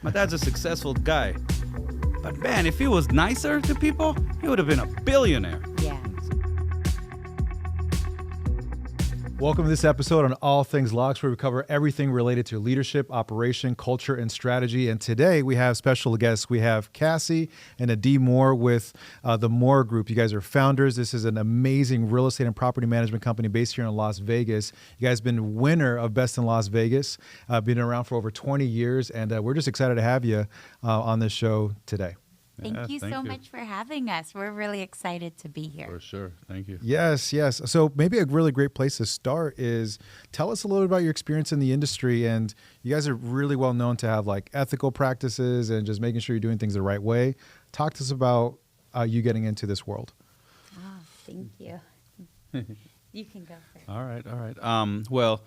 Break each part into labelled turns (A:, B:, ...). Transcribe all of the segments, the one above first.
A: My dad's a successful guy. But man, if he was nicer to people, he would have been a billionaire.
B: Yeah.
C: Welcome to this episode on All Things LOCS, where we cover everything related to leadership, operation, culture, and strategy. And today we have special guests. We have Cassie and Adi Mor with the Mor Group. You guys are founders. This is an amazing real estate and property management company based here in Las Vegas. You guys have been winner of Best in Las Vegas, been around for over 20 years. And we're just excited to have you on this show today.
B: Thank you so much for having us. We're really excited to be here.
A: For sure. Thank you.
C: Yes. So maybe a really great place to start is tell us a little bit about your experience in the industry. And you guys are really well known to have like ethical practices and just making sure you're doing things the right way. Talk to us about you getting into this world.
B: Oh, thank you. You can go first.
A: All right. Well,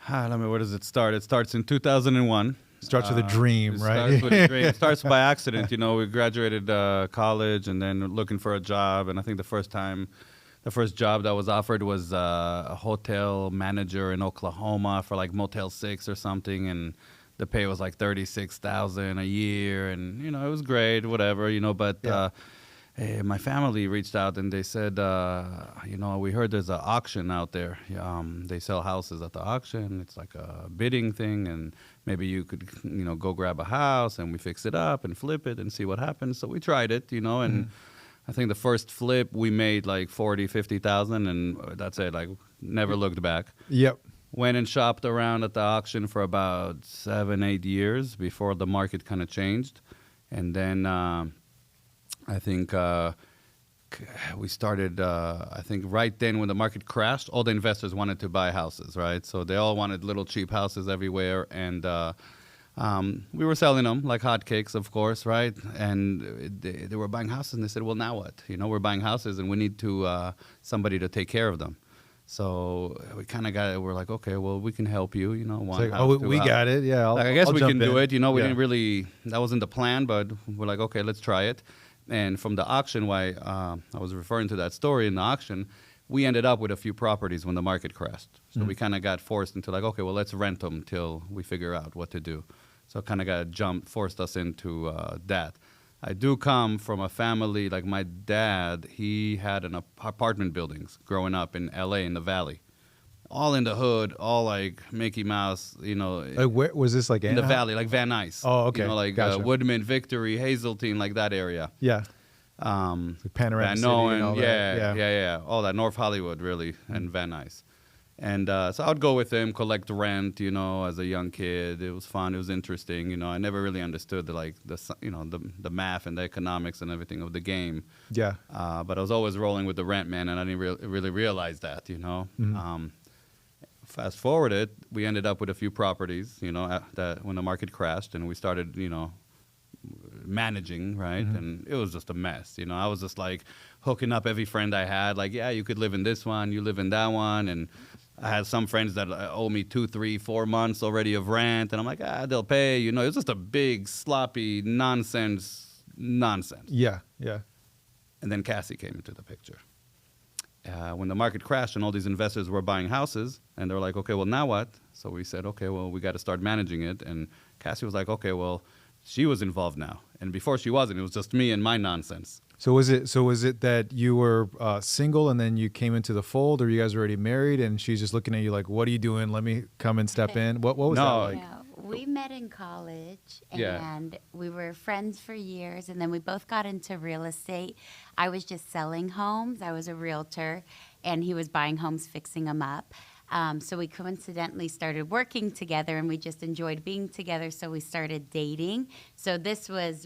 A: where does it start? It starts in 2001.
C: Starts with a dream, right?
A: Starts with a dream. It starts by accident. You know, we graduated college and then looking for a job. And I think the first job that was offered was a hotel manager in Oklahoma for like Motel 6 or something. And the pay was like $36,000 a year. And, you know, it was great, whatever, you know, but my family reached out and they said, you know, we heard there's an auction out there. They sell houses at the auction. It's like a bidding thing, and maybe you could, you know, go grab a house and we fix it up and flip it and see what happens. So we tried it, you know, and I think the first flip we made like 50,000, and that's it. Like never looked back.
C: Yep.
A: Went and shopped around at the auction for about 7-8 years before the market kind of changed, and then. I think we started, I think right then when the market crashed, all the investors wanted to buy houses, right? So they all wanted little cheap houses everywhere. And we were selling them like hotcakes, of course, right? And they were buying houses and they said, well, now what? You know, we're buying houses and we need somebody to take care of them. So we kind of got it. We're like, okay, well, we can help you, you know.
C: We got it. Yeah.
A: I guess
C: I'll
A: we can do
C: in.
A: it. You know, we didn't really, that wasn't the plan, but we're like, okay, let's try it. And from the auction, why I was referring to that story in the auction, we ended up with a few properties when the market crashed. So we kind of got forced into like, okay, well, let's rent them till we figure out what to do. So kind of forced us into that. I do come from a family, like my dad, he had an apartment buildings growing up in L.A. in the Valley. All in the hood, all like Mickey Mouse, you know.
C: Like where was this, like
A: in the Valley, like Van Nuys.
C: Oh, okay.
A: You know, like
C: Gotcha.
A: Woodman, Victory, Hazeltine, like that area.
C: Yeah. Like Panorama City and all that.
A: Yeah. All that, North Hollywood, really, and Van Nuys. And so I would go with him, collect rent, you know, as a young kid. It was fun. It was interesting. You know, I never really understood the math and the economics and everything of the game.
C: Yeah.
A: But I was always rolling with the rent man, and I didn't really realize that, you know.
C: Mm-hmm.
A: Fast forward it, we ended up with a few properties, you know, that when the market crashed, and we started, you know, managing, right?
C: Mm-hmm.
A: And it was just a mess, you know. I was just like hooking up every friend I had, like, yeah, you could live in this one, you live in that one, and I had some friends that owe me 2, 3, 4 months already of rent, and I'm like, they'll pay, you know. It was just a big, sloppy, nonsense.
C: Yeah.
A: And then Cassie came into the picture. When the market crashed and all these investors were buying houses, and they're like, okay, well, now what? So we said, okay, well, we got to start managing it. And Cassie was like, okay, well, she was involved now. And before she wasn't, it was just me and my nonsense.
C: So was it that you were single and then you came into the fold, or you guys were already married and she's just looking at you like, what are you doing? Let me come and step in. What was that like?
B: No, we met in college and we were friends for years, and then we both got into real estate. I was just selling homes. I was a realtor, and he was buying homes, fixing them up. So we coincidentally started working together, and we just enjoyed being together, so we started dating. So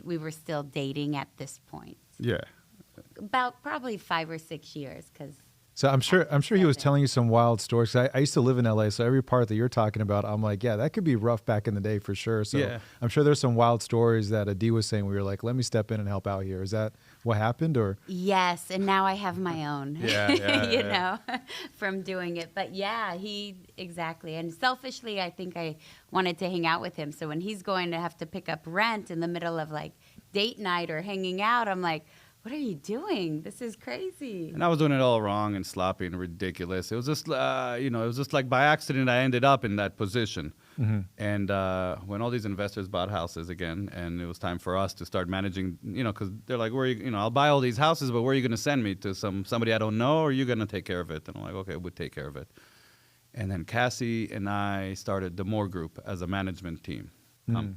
B: we were still dating at this point.
A: Yeah.
B: About probably 5 or 6 years, because
C: So I'm sure he was telling you some wild stories. I used to live in LA, so every part that you're talking about, I'm like, yeah, that could be rough back in the day for sure. So
A: yeah.
C: I'm sure there's some wild stories that Adi was saying where you're like, let me step in and help out here. Is that what happened, or?
B: Yes, and now I have my own.
A: Yeah,
B: know, from doing it. But yeah, exactly. And selfishly, I think I wanted to hang out with him. So when he's going to have to pick up rent in the middle of like date night or hanging out, I'm like, what are you doing? This is crazy.
A: And I was doing it all wrong and sloppy and ridiculous. It was just, it was just like by accident I ended up in that position.
C: Mm-hmm.
A: And when all these investors bought houses again, and it was time for us to start managing, because they're like, where are you, I'll buy all these houses, but where are you going to send me? To somebody I don't know, or are you going to take care of it? And I'm like, okay, we'll take care of it. And then Cassie and I started the Mor Group as a management team.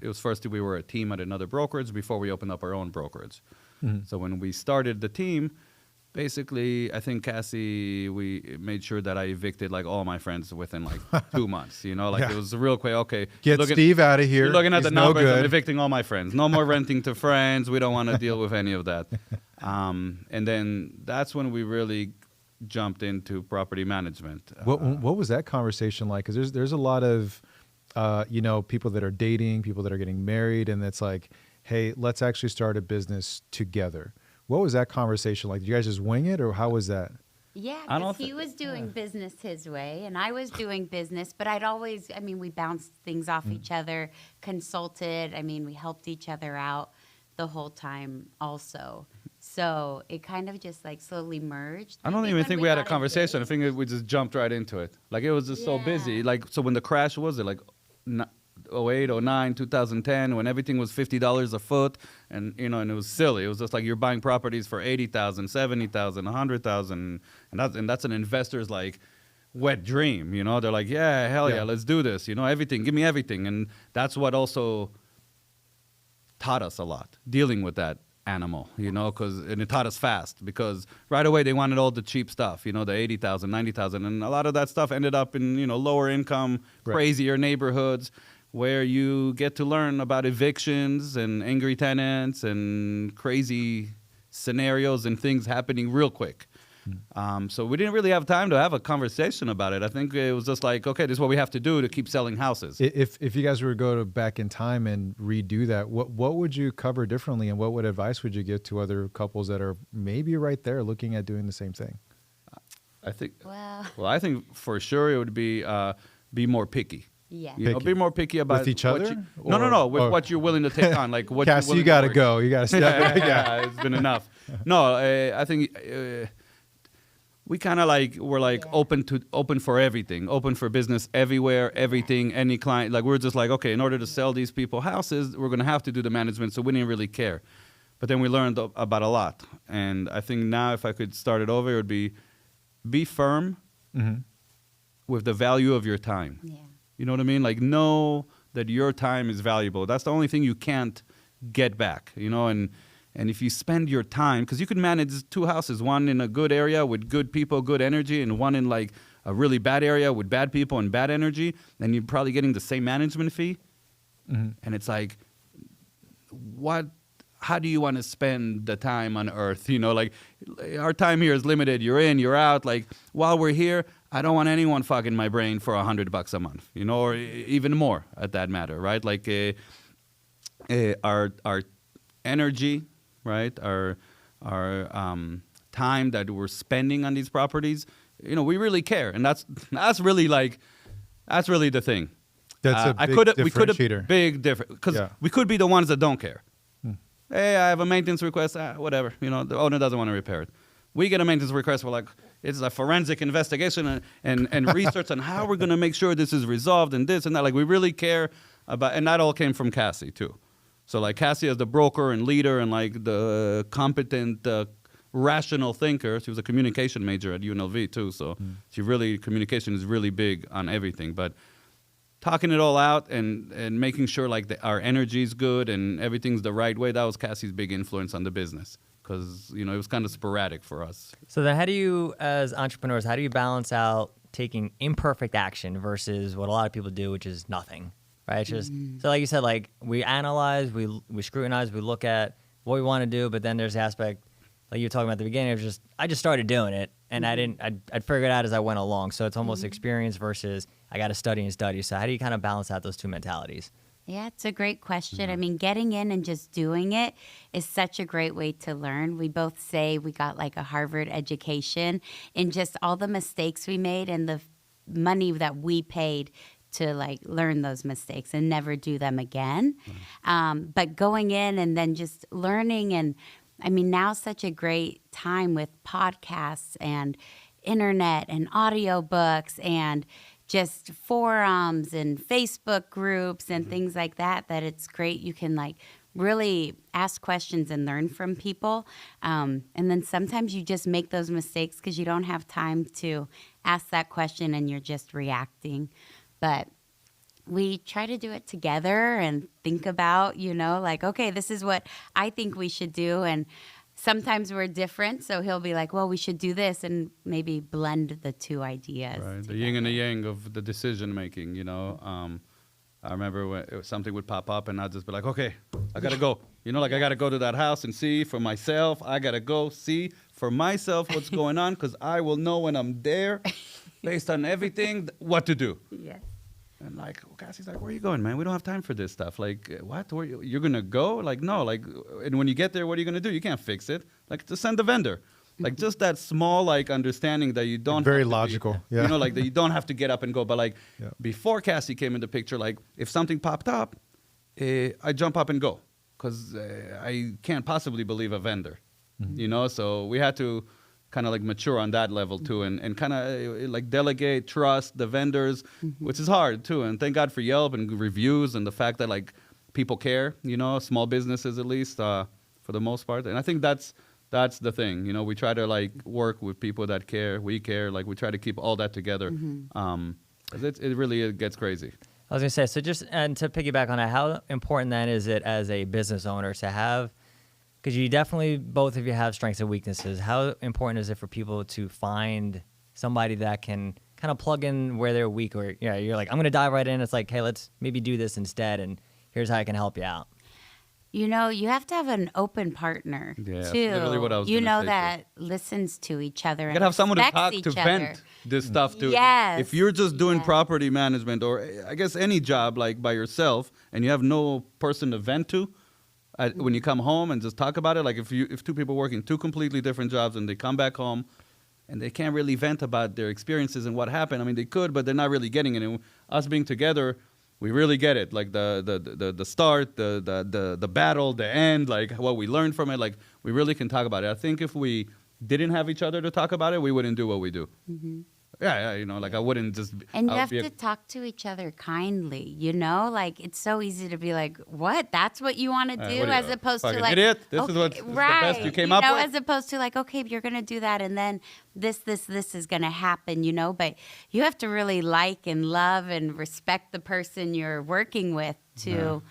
A: It was first we were a team at another brokerage before we opened up our own brokerage.
C: Mm-hmm.
A: So when we started the team, basically, I think Cassie, we made sure that I evicted like all my friends within like 2 months. It was real quick. Okay,
C: Get Steve out of here.
A: You're looking at the
C: He's no
A: numbers.
C: good.
A: I'm evicting all my friends. No more renting to friends. We don't want to deal with any of that. And then that's when we really jumped into property management.
C: What was that conversation like? Because there's a lot of people that are dating, people that are getting married, and it's like, hey, let's actually start a business together. What was that conversation like? Did you guys just wing it, or how was that?
B: Yeah, because he was doing business his way, and I was doing business, but we bounced things off each other, consulted. We helped each other out the whole time also. So it kind of just like slowly merged.
A: I don't even think we had a conversation. I think we just jumped right into it. Like it was just so busy. Like, so when the crash was, like 08, 09, 2010, when everything was $50 a foot, and and it was silly. It was just like you're buying properties for $80,000, $70,000, $100,000, and that's an investor's like wet dream. They're like, yeah, hell yeah, let's do this. Everything, give me everything, and that's what also taught us a lot dealing with that animal. And it taught us fast because right away they wanted all the cheap stuff. The $80,000, $90,000, and a lot of that stuff ended up in lower income, crazier neighborhoods, where you get to learn about evictions and angry tenants and crazy scenarios and things happening real quick. So we didn't really have time to have a conversation about it. I think it was just like, okay, this is what we have to do to keep selling houses.
C: If you guys were to go back in time and redo that, what would you cover differently, and what advice would you give to other couples that are maybe right there looking at doing the same thing?
A: I think, I think for sure it would be more picky.
B: Yeah.
A: Be more picky about
C: with each other.
A: No, with what you're willing to take on. Like what.
C: Cassie, you got to go. You got to step back.
A: Yeah, it's been enough. No, I think we kind of we're open for everything, open for business everywhere, everything, any client. Like we're just like, okay, in order to sell these people houses, we're gonna have to do the management, so we didn't really care. But then we learned about a lot, and I think now if I could start it over, it would be firm with the value of your time.
B: Yeah.
A: You know what I mean? Like, know that your time is valuable. That's the only thing you can't get back, and if you spend your time, because you could manage 2 houses, one in a good area with good people, good energy, and one in like a really bad area with bad people and bad energy, then you're probably getting the same management fee. And it's like, how do you want to spend the time on earth? Like our time here is limited. You're in, you're out. Like while we're here, I don't want anyone fucking my brain for $100 a month, or even more at that matter, right? Like our energy, right? Our time that we're spending on these properties, we really care, and that's really the thing.
C: That's a big differentiator.
A: Big difference, because we could be the ones that don't care. Hey, I have a maintenance request, whatever. The owner doesn't want to repair it. We get a maintenance request, we're like, it's a forensic investigation and research on how we're going to make sure this is resolved and this and that. Like, we really care about, and that all came from Cassie, too. So, like, Cassie as the broker and leader and, like, the competent, rational thinker. She was a communication major at UNLV, too. So, communication is really big on everything. But talking it all out and making sure, like, our energy is good and everything's the right way, that was Cassie's big influence on the business. Because, it was kind of sporadic for us.
D: So then how do you, as entrepreneurs, how do you balance out taking imperfect action versus what a lot of people do, which is nothing, right? It's just, so like you said, like we analyze, we scrutinize, we look at what we want to do, but then there's the aspect, like you were talking about at the beginning, of just, I just started doing it, and I'd figure it out as I went along. So it's almost experience versus I got to study. So how do you kind of balance out those two mentalities?
B: Yeah, it's a great question. Getting in and just doing it is such a great way to learn. We both say we got like a Harvard education in just all the mistakes we made and the money that we paid to like learn those mistakes and never do them again. But going in and then just learning and I mean, now's such a great time with podcasts and internet and audiobooks and just forums and Facebook groups and things like that, that it's great. You can like really ask questions and learn from people. And then sometimes you just make those mistakes because you don't have time to ask that question and you're just reacting. But we try to do it together and think about, like, okay, this is what I think we should do. And sometimes we're different. So he'll be like, well, we should do this, and maybe blend the two ideas.
A: Right,
B: together.
A: the yin and the yang of the decision making, I remember when something would pop up and I'd just be like, okay, I got to go. I got to go to that house and see for myself. I got to go see for myself what's going on, because I will know when I'm there based on everything what to do.
B: Yes.
A: And like, Cassie's like, where are you going, man? We don't have time for this stuff. Like, what? You're going to go? Like, no. Like, and when you get there, what are you going to do? You can't fix it. Like, just send the vendor. Like, just that small, like, understanding that you don't
C: Very
A: have to
C: logical.
A: be,
C: Yeah.
A: like, that you don't have to get up and go. But, like,
C: Yeah.
A: before Cassie came in the picture, like, if something popped up, I jump up and go. Because I can't possibly believe a vendor. So we had to kind of like mature on that level too, and kind of like delegate, trust the vendors, which is hard too. And thank God for Yelp and reviews and the fact that like people care, small businesses at least for the most part. And I think that's the thing. We try to like work with people that care. We care. Like we try to keep all that together. 'Cause it really gets crazy.
D: I was going to say, so just and to piggyback on that, how important then is it as a business owner to have, because you definitely, both of you have strengths and weaknesses. How important is it for people to find somebody that can kind of plug in where they're weak, or you're like, I'm going to dive right in. It's like, hey, let's maybe do this instead, and here's how I can help you out.
B: You have to have an open partner
A: Yeah,
B: too.
A: literally what I was gonna say,
B: that listens to each other.
A: You
B: and
A: gotta have someone to
B: respects
A: talk to
B: each
A: vent
B: other.
A: this stuff to.
B: Yes.
A: If you're just doing
B: Yes.
A: property management, or I guess any job like by yourself, and you have no person to vent to, when you come home and just talk about it, like if two people working two completely different jobs and they come back home and they can't really vent about their experiences and what happened. I mean, they could, but they're not really getting it. And us being together, we really get it. Like the start, the battle, the end, like what we learned from it. Like we really can talk about it. I think if we didn't have each other to talk about it, we wouldn't do what we do. Yeah, like I wouldn't just.
B: And you
A: I'll
B: have
A: be
B: to talk to each other kindly, Like it's so easy to be like, "What? That's what you want to do?"
A: what are you,
B: As opposed to
A: fucking
B: like,
A: idiot? This is
B: okay,
A: what's the
B: right?
A: best you came up with?
B: As opposed to like, "Okay, you're gonna do that, and then this is gonna happen," But you have to really like and love and respect the person you're working with to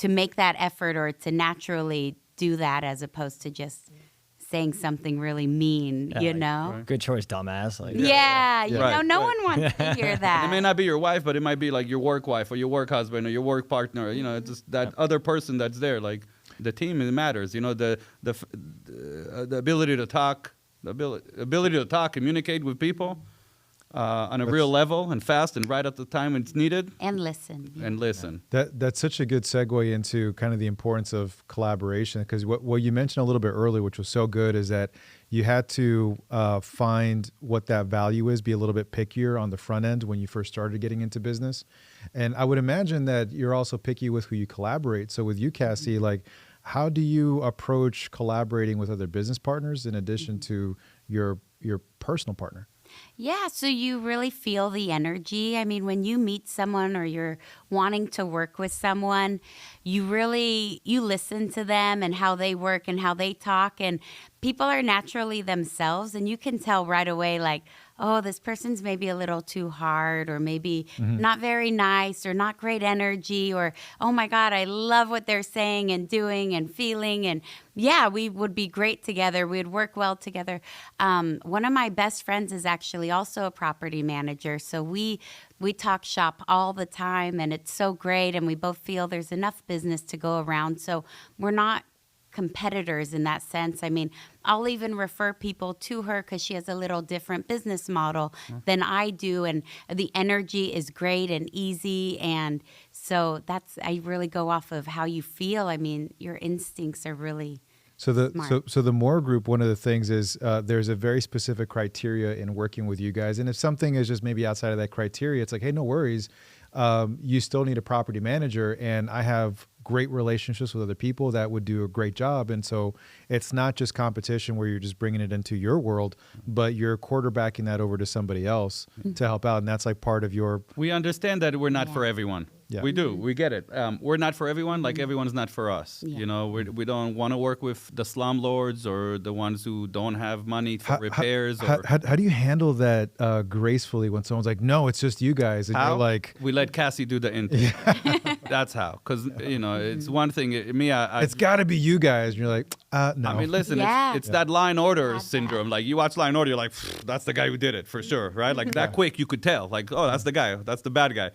B: make that effort, or to naturally do that, as opposed to just saying something really mean,
A: Right.
D: Good choice, dumbass. Like,
B: Yeah,
A: Right,
B: no
A: right.
B: one wants to hear that.
A: It may not be your wife, but it might be like your work wife or your work husband or your work partner. It's just that other person that's there. Like the team, it matters. The ability to talk, communicate with people on a real level and fast and right at the time it's needed.
B: And listen.
A: And listen.
C: That's such a good segue into kind of the importance of collaboration, because what you mentioned a little bit earlier, which was so good, is that you had to find what that value is, be a little bit pickier on the front end when you first started getting into business. And I would imagine that you're also picky with who you collaborate. So with you, Cassie, like, how do you approach collaborating with other business partners in addition to your personal partner?
B: Yeah, so you really feel the energy. I mean, when you meet someone or you're wanting to work with someone, you listen to them and how they work and how they talk. And people are naturally themselves, and you can tell right away, like, oh, this person's maybe a little too hard, or maybe not very nice, or not great energy, or, oh my God, I love what they're saying and doing and feeling. And yeah, we would be great together. We would work well together. One of my best friends is actually also a property manager. So we talk shop all the time, and it's so great. And we both feel there's enough business to go around. So we're not competitors in that sense. I mean, I'll even refer people to her because she has a little different business model than I do, and the energy is great and easy. And so I really go off of how you feel. I mean, your instincts are really smart.
C: So the Mor Group, one of the things is there's a very specific criteria in working with you guys. And if something is just maybe outside of that criteria, it's like, hey, no worries. You still need a property manager, and I have great relationships with other people that would do a great job. And so it's not just competition where you're just bringing it into your world, but you're quarterbacking that over to somebody else to help out. And that's like part of your...
A: We understand that we're not
B: Yeah.
A: for everyone.
C: Yeah.
A: We do. We get it. We're not for everyone, like everyone's not for us.
B: Yeah.
A: You know, we don't want to work with the slumlords or the ones who don't have money for repairs.
C: How do you handle that gracefully when someone's like, no, it's just you guys? And you're like...
A: We let Cassie do the intake. That's how. Because, you know, it's one thing.
C: It's got to be you guys. And you're like, no.
A: I mean, listen,
B: Yeah.
A: it's that line order
B: Had
A: syndrome. Like, you watch line order, you're like, that's the guy who did it, for sure, right? Like, that quick, you could tell. Like, oh, that's the guy. That's the bad guy.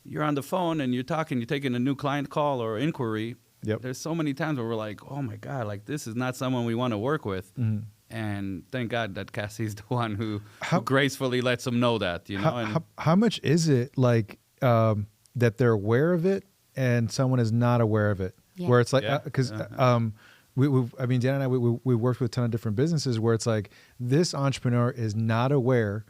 A: You're on the phone and you're talking, you're taking a new client call or inquiry.
C: Yep.
A: There's so many times where we're like, oh, my God, like, this is not someone we want to work with. And thank God that Cassie's the one who gracefully lets them know that, you know?
C: How much is it like that they're aware of it and someone is not aware of it?
B: Yeah.
C: Where it's like,
A: Yeah.
C: because I mean, Dan and I, we worked with a ton of different businesses where it's like this entrepreneur is not aware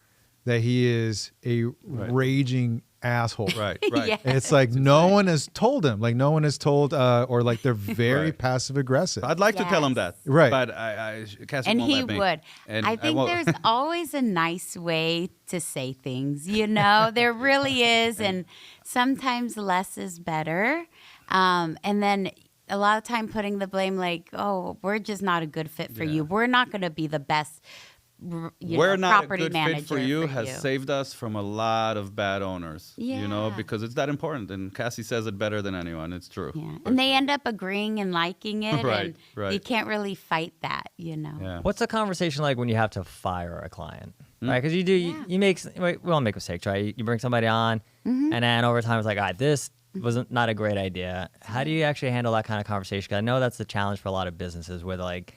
C: that he is a raging asshole.
A: Right.
B: Yeah.
C: It's like no one has told him. Like no one has told, or like they're very
A: Right.
C: passive aggressive.
A: I'd like to tell him
B: Yes.
A: that.
C: Right.
A: But Cassie
B: And
A: won't
B: he
A: let me.
B: would.
A: And
B: I think
A: won't.
B: there's always a nice way to say things, you know? There really is. And sometimes less is better. And then a lot of time putting the blame like, oh, we're just not a good fit for you. We're not going to be the best
A: We're not a
B: property
A: good
B: manager
A: fit for you has saved us from a lot of bad owners. You know,
B: Yeah.
A: because it's that important. And Cassie says it better than anyone. It's true.
B: Yeah. And they end up agreeing and liking it.
A: Right,
B: And
A: right.
B: you can't really fight that, you know?
A: Yeah.
D: What's the conversation like when you have to fire a client? Right, because you make, we all make mistakes, right? You bring somebody on, and then over time it's like, all right, this wasn't not a great idea. How do you actually handle that kind of conversation? Because I know that's the challenge for a lot of businesses where they're like,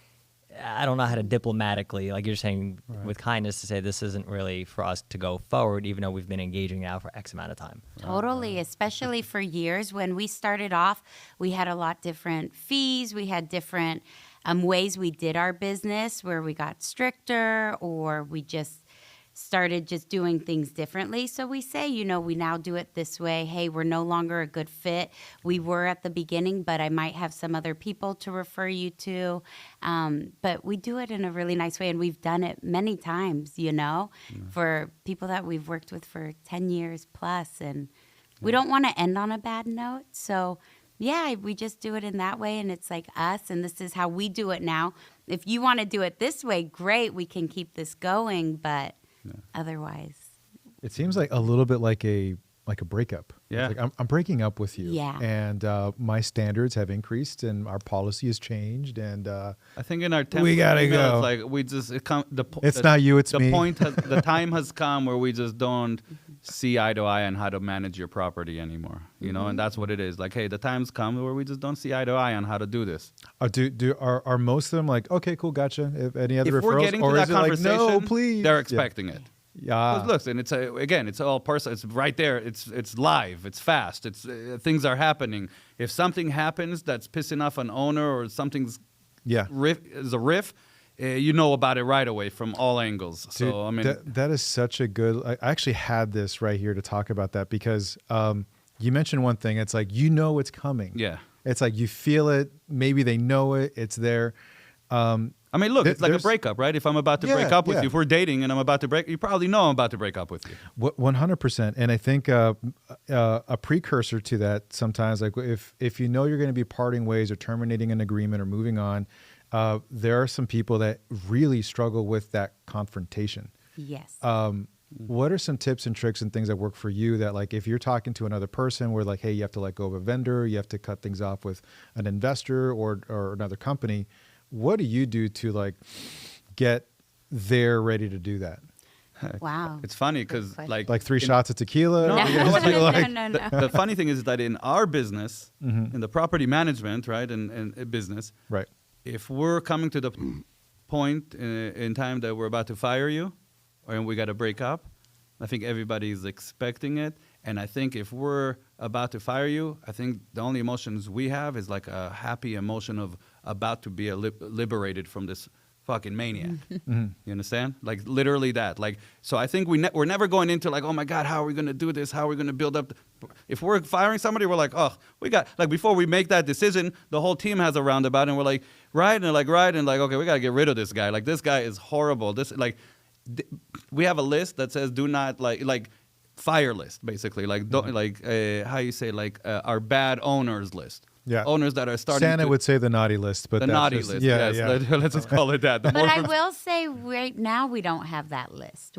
D: I don't know how to diplomatically, like you're saying, with kindness to say this isn't really for us to go forward, even though we've been engaging now for X amount of time.
B: Totally, especially for years. When we started off, we had a lot different fees. We had different ways we did our business where we got stricter or we just started just doing things differently. So we say, you know, we now do it this way. Hey, we're no longer a good fit. We were at the beginning, but I might have some other people to refer you to. But we do it in a really nice way. And we've done it many times, you know, for people that we've worked with for 10 years plus. And we don't want to end on a bad note. So yeah, we just do it in that way. And it's like us. And this is how we do it now. If you want to do it this way, great. We can keep this going. But otherwise,
C: It seems like a little bit like a breakup.
A: Yeah.
C: It's like I'm breaking up with you.
B: Yeah.
C: And my standards have increased and our policy has changed and
A: I think in our
C: We gotta
A: email,
C: go.
A: It's like we just
C: It's not you, it's
A: the
C: me.
A: The time has come where we just don't see eye to eye on how to manage your property anymore. You know, and that's what it is. Like, hey, the time's come where we just don't see eye to eye on how to do this.
C: Are most of them like, okay, cool, gotcha. If any other
A: If
C: referrals,
A: we're getting to
C: or
A: that
C: is it like,
A: conversation,
C: no, please?
A: they're expecting it.
C: Yeah.
A: Because look, and it's all personal. It's right there. It's live. It's fast. It's things are happening. If something happens that's pissing off an owner or something's
C: Yeah.
A: is a riff, you know about it right away from all angles.
C: Dude,
A: So I mean,
C: that is such a good. I actually had this right here to talk about that because you mentioned one thing. It's like you know it's coming.
A: yeah.
C: It's like you feel it. Maybe they know it. It's there.
A: I mean, look, it's like a
C: there's-
A: breakup, right? If I'm about to
C: Yeah,
A: break up with
C: yeah.
A: you, if we're dating and I'm about to break, you probably know I'm about to break up with you.
C: 100%. And I think a precursor to that sometimes, like if you know you're going to be parting ways or terminating an agreement or moving on, there are some people that really struggle with that confrontation.
B: yes.
C: What are some tips and tricks and things that work for you that like if you're talking to another person where like, hey, you have to let go of a vendor, you have to cut things off with an investor or another company, what do you do to like get there ready to do that?
B: Wow.
A: It's funny because
B: question.
A: like
C: 3 shots of tequila?
A: No,
C: Or
A: you know what,
C: you're
A: like-
C: like-
B: no.
A: the funny thing is that in our business,
C: Mm-hmm.
A: in the property management, right, and business,
C: Right.
A: if we're coming to the point in time that we're about to fire you and we got to break up, I think everybody's expecting it. And I think if we're about to fire you, I think the only emotions we have is like a happy emotion of about to be liberated from this fucking maniac. You understand? Like literally that. Like, so I think we're never going into like, oh my God, how are we going to do this? How are we going to build up? If we're firing somebody, we're like, oh, we got, like before we make that decision, the whole team has a roundabout and we're like, right. And like, right. And like, okay, we got to get rid of this guy. Like this guy is horrible. This like, we have a list that says do not like fire list, basically. Like, don't like, how you say, like our bad owners list.
C: Yeah.
A: Owners that are starting
C: Santa would say the naughty list, but
A: the
C: that's
A: naughty
C: just,
A: list.
C: Yeah,
A: Yes,
C: yeah.
A: let's just call it that. The
B: But
A: more
B: I will say right now we don't have that list.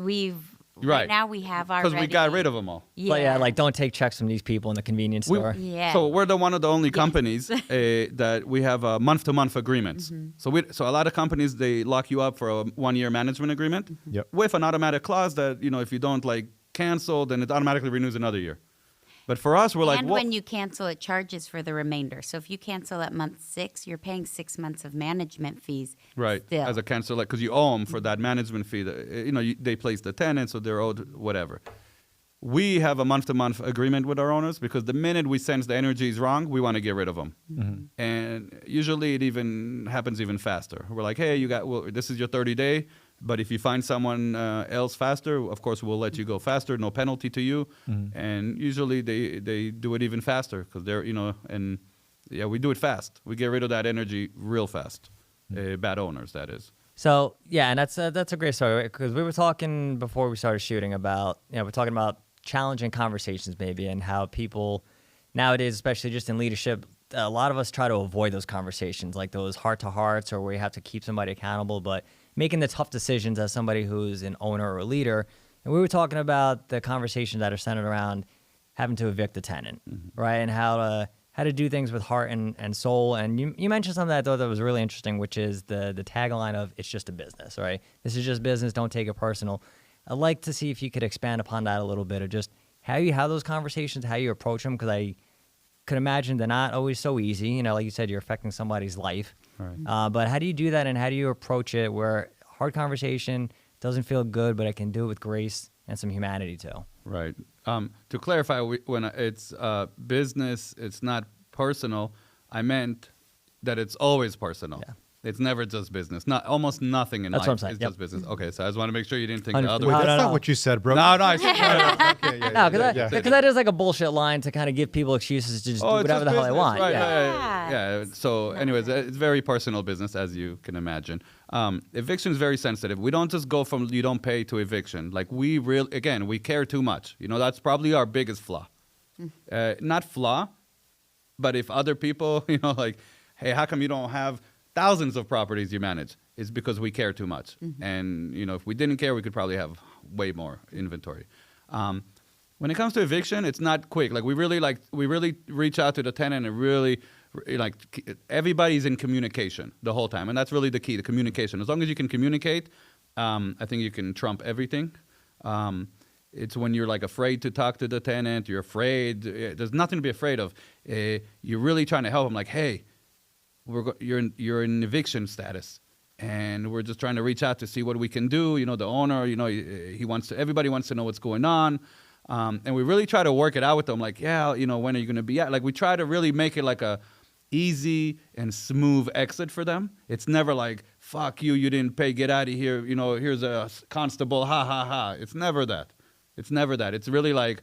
B: Right now we have our
A: because we got rid of them all.
D: But yeah, like don't take checks from these people in the convenience store.
B: Yeah.
A: So we're one of the only companies that we have a month-to-month agreements. So a lot of companies, they lock you up for a 1-year management agreement
C: Yep.
A: with an automatic clause that, if you don't like cancel, then it automatically renews another year. But for us, we're like,
B: and
A: well,
B: when you cancel, it charges for the remainder. So if you cancel at month 6, you're paying 6 months of management fees.
A: right,
B: Still.
A: as a cancel, because you owe them for that management fee. That, they place the tenant, so they're owed whatever. We have a month-to-month agreement with our owners because the minute we sense the energy is wrong, we want to get rid of them. And usually it even happens even faster. We're like, hey, this is your 30-day, but if you find someone else faster, of course, we'll let you go faster, no penalty to you. And usually they do it even faster because they're, and yeah, we do it fast. We get rid of that energy real fast. Bad owners, that is.
D: So yeah, and that's a great story because we were talking before we started shooting about we're talking about challenging conversations maybe and how people nowadays, especially just in leadership, a lot of us try to avoid those conversations, like those heart-to-hearts or where you have to keep somebody accountable, but making the tough decisions as somebody who's an owner or a leader. And we were talking about the conversations that are centered around having to evict a tenant, right? And how to do things with heart and soul. And you mentioned something that I thought that was really interesting, which is the tagline of it's just a business, right? This is just business. Don't take it personal. I'd like to see if you could expand upon that a little bit of just how you have those conversations, how you approach them, because I could imagine they're not always so easy. Like you said, you're affecting somebody's life.
A: Right.
D: But how do you do that, and how do you approach it where hard conversation doesn't feel good, but I can do it with grace and some humanity too?
A: Right. To clarify, when it's business, it's not personal. I meant that it's always personal.
D: Yeah.
A: It's never just business. Almost nothing in
D: That's
A: life
D: what I'm saying.
A: is
D: Yep.
A: just business. Okay, so I just want to make sure you didn't think the other
C: Wait,
A: way.
D: No,
C: that's
D: no,
C: not
D: no.
C: what you said, bro.
A: No, I said
C: Okay,
D: No, because that is like a bullshit line to kind of give people excuses to just do
A: it's
D: whatever
A: just
D: the hell they
A: business,
D: want.
A: Right,
D: Yeah.
A: yeah. So, anyways, it's very personal business, as you can imagine. Eviction is very sensitive. We don't just go from you don't pay to eviction. Like we care too much. That's probably our biggest flaw. Not flaw, but if other people, like, hey, how come you don't have thousands of properties you manage? It's because we care too much. And, if we didn't care, we could probably have way more inventory. When it comes to eviction, it's not quick. Like we really reach out to the tenant and really everybody's in communication the whole time. And that's really the key, the communication. As long as you can communicate, I think you can trump everything. It's when you're like afraid to talk to the tenant, you're afraid, there's nothing to be afraid of. You're really trying to help them like, hey, you're in eviction status. And we're just trying to reach out to see what we can do. The owner, everybody wants to know what's going on. And we really try to work it out with them. Like, yeah, when are you going to be at? Like, we try to really make it like a easy and smooth exit for them. It's never like, fuck you, you didn't pay, get out of here. Here's a constable, ha, ha, ha. It's never that. It's really like,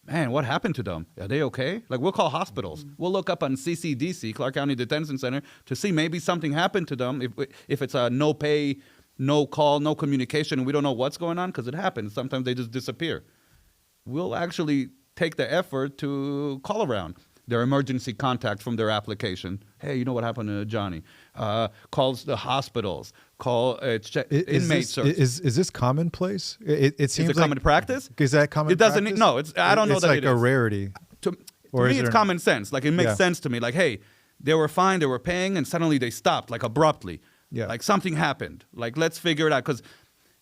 A: man, what happened to them? Are they okay? Like, we'll call hospitals. We'll look up on CCDC, Clark County Detention Center, to see maybe something happened to them. If it's a no pay, no call, no communication, and we don't know what's going on, because it happens. Sometimes they just disappear. We'll actually take the effort to call around their emergency contact from their application. Hey, you know what happened to Johnny? Calls the hospitals. Inmate search.
C: Is this commonplace? It seems
A: Is it common practice?
C: Is that common?
A: It doesn't.
C: practice?
A: No, I don't know
C: it's
A: that
C: like
A: it
C: a
A: is.
C: rarity.
A: To
C: Or is
A: me, it's
C: there-
A: common sense. Like, it makes
C: Yeah.
A: sense to me. Like, hey, they were fine, they were paying, and suddenly they stopped, like, abruptly.
C: Yeah.
A: Like, something happened. Like, let's figure it out. Because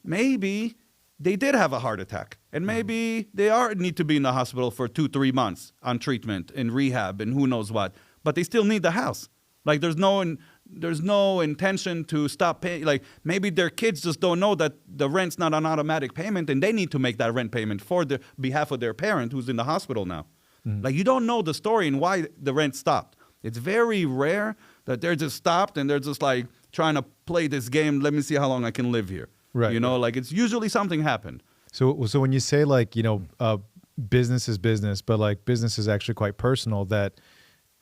A: maybe they did have a heart attack. And maybe they need to be in the hospital for 2-3 months on treatment, in rehab, and who knows what. But they still need the house. Like, there's no intention to stop paying. Like, maybe their kids just don't know that the rent's not an automatic payment, and they need to make that rent payment for the behalf of their parent who's in the hospital now. Like, you don't know the story and why the rent stopped. It's very rare that they're just stopped and they're just like trying to play this game. Let me see how long I can live here.
C: Right.
A: You know, like it's usually something happened.
C: So when you say like, business is business, but like business is actually quite personal, that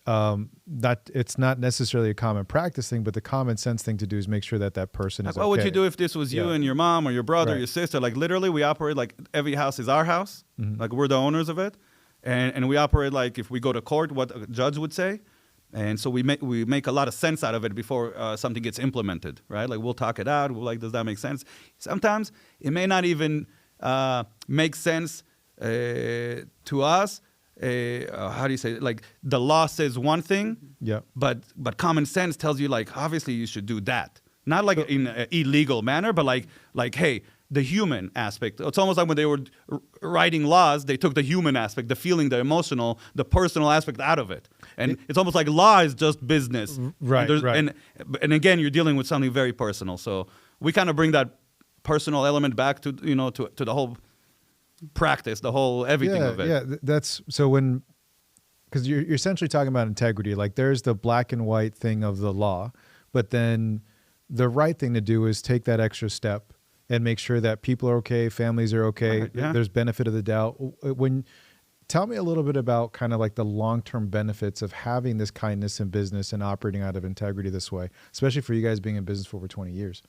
C: it's not necessarily a common practice thing, but the common sense thing to do is make sure that that person is
A: What would you do if this was you and your mom or your brother or
C: Right.
A: your sister? Like literally we operate like every house is our house. Like we're the owners of it. And we operate like if we go to court, what a judge would say. And so we make a lot of sense out of it before something gets implemented, right? Like we'll talk it out. We're like, does that make sense? Sometimes it may not even make sense to us. How do you say it? Like the law says one thing,
C: Yeah.
A: but common sense tells you like obviously you should do that. Not like in an illegal manner, but like hey, the human aspect. It's almost like when they were writing laws, they took the human aspect, the feeling, the emotional, the personal aspect out of it. And it's almost like law is just business.
C: Right, right.
A: And again, you're dealing with something very personal. So we kind of bring that personal element back to to the whole practice, the whole everything of it.
C: Yeah, that's so because you're essentially talking about integrity. Like there's the black and white thing of the law, but then the right thing to do is take that extra step and make sure that people are okay, families are okay.
A: Right, yeah.
C: There's benefit of the doubt. Tell me a little bit about kind of like the long-term benefits of having this kindness in business and operating out of integrity this way, especially for you guys being in business for over 20 years.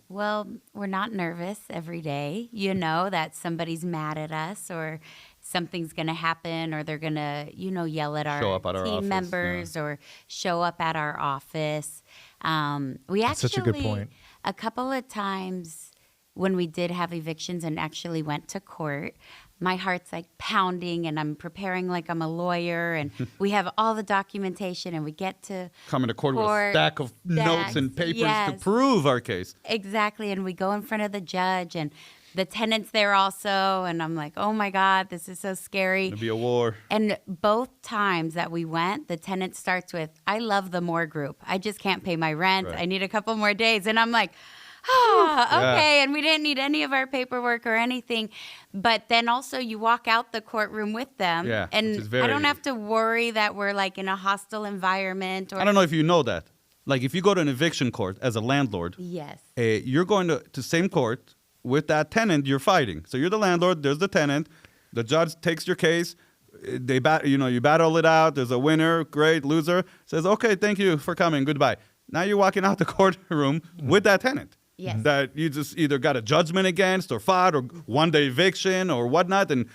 B: Well, we're not nervous every day, that somebody's mad at us or something's going to happen or they're going to, yell at
A: Show up at our
B: team
A: office,
B: members or show up at our office. We
C: That's
B: actually,
C: such a good point.
B: a couple of times when we did have evictions and actually went to court, my heart's like pounding and I'm preparing like I'm a lawyer and we have all the documentation and we get to
A: Coming to court with a stack of notes and papers to
B: yes.
A: prove our case.
B: Exactly. And we go in front of the judge and the tenant's there also. And I'm like, oh my God, this is so scary.
A: It'll be a war.
B: And both times that we went, the tenant starts with, I love the Mor Group. I just can't pay my rent.
A: Right.
B: I need a couple more days. And I'm like, okay.
A: Yeah.
B: And we didn't need any of our paperwork or anything. But then also you walk out the courtroom with them.
A: Yeah,
B: And
A: which is very-
B: I don't have to worry that we're like in a hostile environment. Or
A: I don't know if you know that. Like if you go to an eviction court as a landlord,
B: Yes.
A: you're going to same court with that tenant you're fighting. So you're the landlord, there's the tenant. The judge takes your case. You battle it out. There's a winner, great, loser. Says, okay, thank you for coming. Goodbye. Now you're walking out the courtroom with that tenant.
B: Yes.
A: That you just either got a judgment against or fought or one-day eviction or whatnot. And